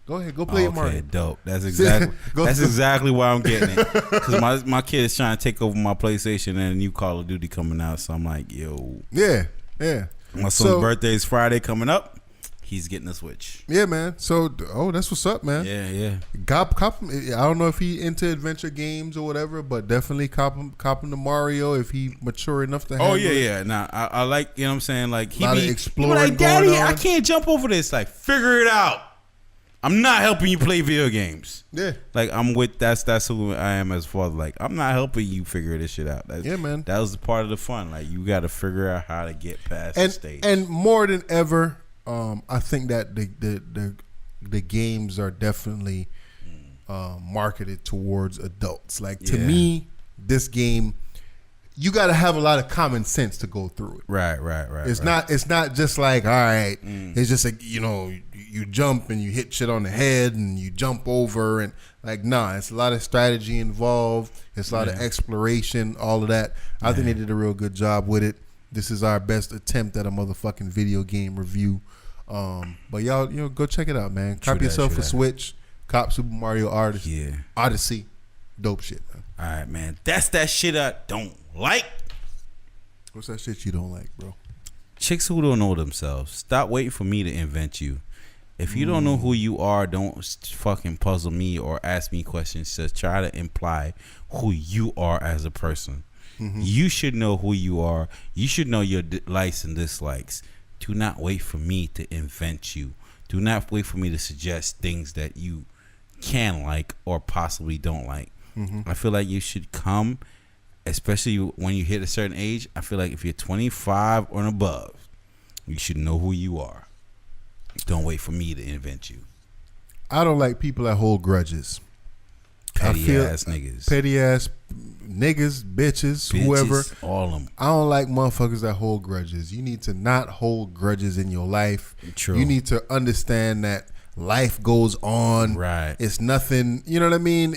Speaker 2: Go ahead. Go play it, Mario.
Speaker 3: Okay, dope. That's exactly why I'm getting it. Because my kid is trying to take over my PlayStation and a new Call of Duty coming out. So I'm like, yo.
Speaker 2: Yeah.
Speaker 3: My son's birthday is Friday coming up. He's getting a Switch.
Speaker 2: Yeah, man. So, that's what's up, man.
Speaker 3: Yeah.
Speaker 2: Cop him. I don't know if he into adventure games or whatever, but definitely cop him the Mario if he mature enough to handle it.
Speaker 3: Yeah. Nah, I like, you know what I'm saying? Like, he be
Speaker 2: exploring
Speaker 3: like, Daddy,
Speaker 2: going on.
Speaker 3: I can't jump over this. Like, figure it out. I'm not helping you play video games.
Speaker 2: Yeah.
Speaker 3: Like, that's who I am as a father. Like, I'm not helping you figure this shit out.
Speaker 2: Man.
Speaker 3: That was part of the fun. Like, you got to figure out how to get past the stage.
Speaker 2: And more than ever, I think that the games are definitely marketed towards adults. Like, to me, this game, you got to have a lot of common sense to go through it.
Speaker 3: Right.
Speaker 2: It's not just like, all right, it's just like, you jump and you hit shit on the head and you jump over and like, nah, it's a lot of strategy involved. It's a lot of exploration, all of that. I think they did a real good job with it. This is our best attempt at a motherfucking video game review. But y'all, go check it out, man. Cop yourself a Switch. Cop Super Mario Odyssey. Dope shit, man.
Speaker 3: All right, man. That's that shit I don't like.
Speaker 2: What's that shit you don't like, bro?
Speaker 3: Chicks who don't know themselves. Stop waiting for me to invent you. If you don't know who you are, don't fucking puzzle me or ask me questions. Just try to imply who you are as a person. You should know who you are. You should know your likes and dislikes. Do not wait for me to invent you. Do not wait for me to suggest things that you can like or possibly don't like. I feel like you should come, especially when you hit a certain age. I feel like if you're 25 or above, you should know who you are. Don't wait for me to invent you.
Speaker 2: I don't like people that hold grudges.
Speaker 3: Petty ass niggas.
Speaker 2: Petty ass niggas, bitches, whoever.
Speaker 3: All of them.
Speaker 2: I don't like motherfuckers that hold grudges. You need to not hold grudges in your life.
Speaker 3: True.
Speaker 2: You need to understand that life goes on.
Speaker 3: Right.
Speaker 2: It's nothing, you know what I mean?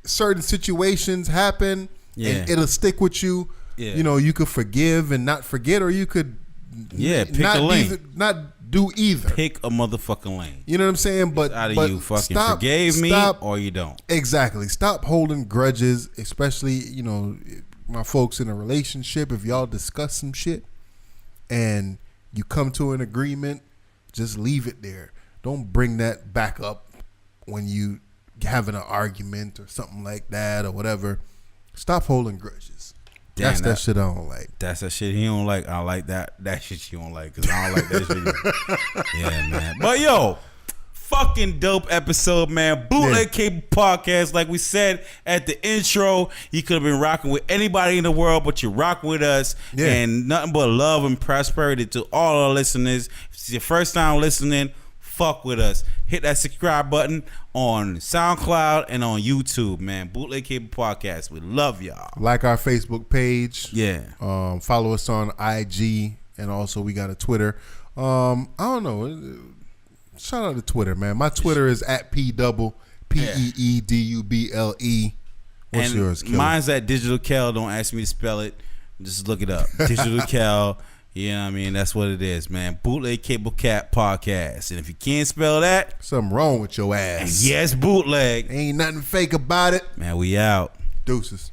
Speaker 2: Certain situations happen and it'll stick with you.
Speaker 3: Yeah.
Speaker 2: You could forgive and not forget, or you could
Speaker 3: pick a lane.
Speaker 2: Not do either.
Speaker 3: Pick a motherfucking lane.
Speaker 2: You know what I'm saying? But
Speaker 3: either you fucking forgave me or you don't.
Speaker 2: Exactly. Stop holding grudges, especially, my folks in a relationship. If y'all discuss some shit and you come to an agreement, just leave it there. Don't bring that back up when you having an argument or something like that or whatever. Stop holding grudges. That's that shit I don't like.
Speaker 3: That's that shit he don't like. I like that shit you don't like, because I don't like that shit. Yeah, man. But yo, fucking dope episode, man. Bootleg Cable Podcast. Like we said at the intro, you could have been rocking with anybody in the world, but you rock with us. Yeah. And nothing but love and prosperity to all our listeners. If it's your first time listening, fuck with us. Hit that subscribe button on SoundCloud and on YouTube, man. Bootleg Cable Podcast. We love y'all.
Speaker 2: Like our Facebook page.
Speaker 3: Yeah.
Speaker 2: Follow us on IG, and also we got a Twitter. I don't know. Shout out to Twitter, man. My Twitter is @PeeDouble. PeeDouble. What's yours, Kel?
Speaker 3: Mine's at Digital Kel. Don't ask me to spell it. Just look it up. Digital Kel. You know what I mean? That's what it is, man. Bootleg Cable Cat Podcast. And if you can't spell that,
Speaker 2: something wrong with your ass.
Speaker 3: Yes, bootleg.
Speaker 2: Ain't nothing fake about it.
Speaker 3: Man, we out.
Speaker 2: Deuces.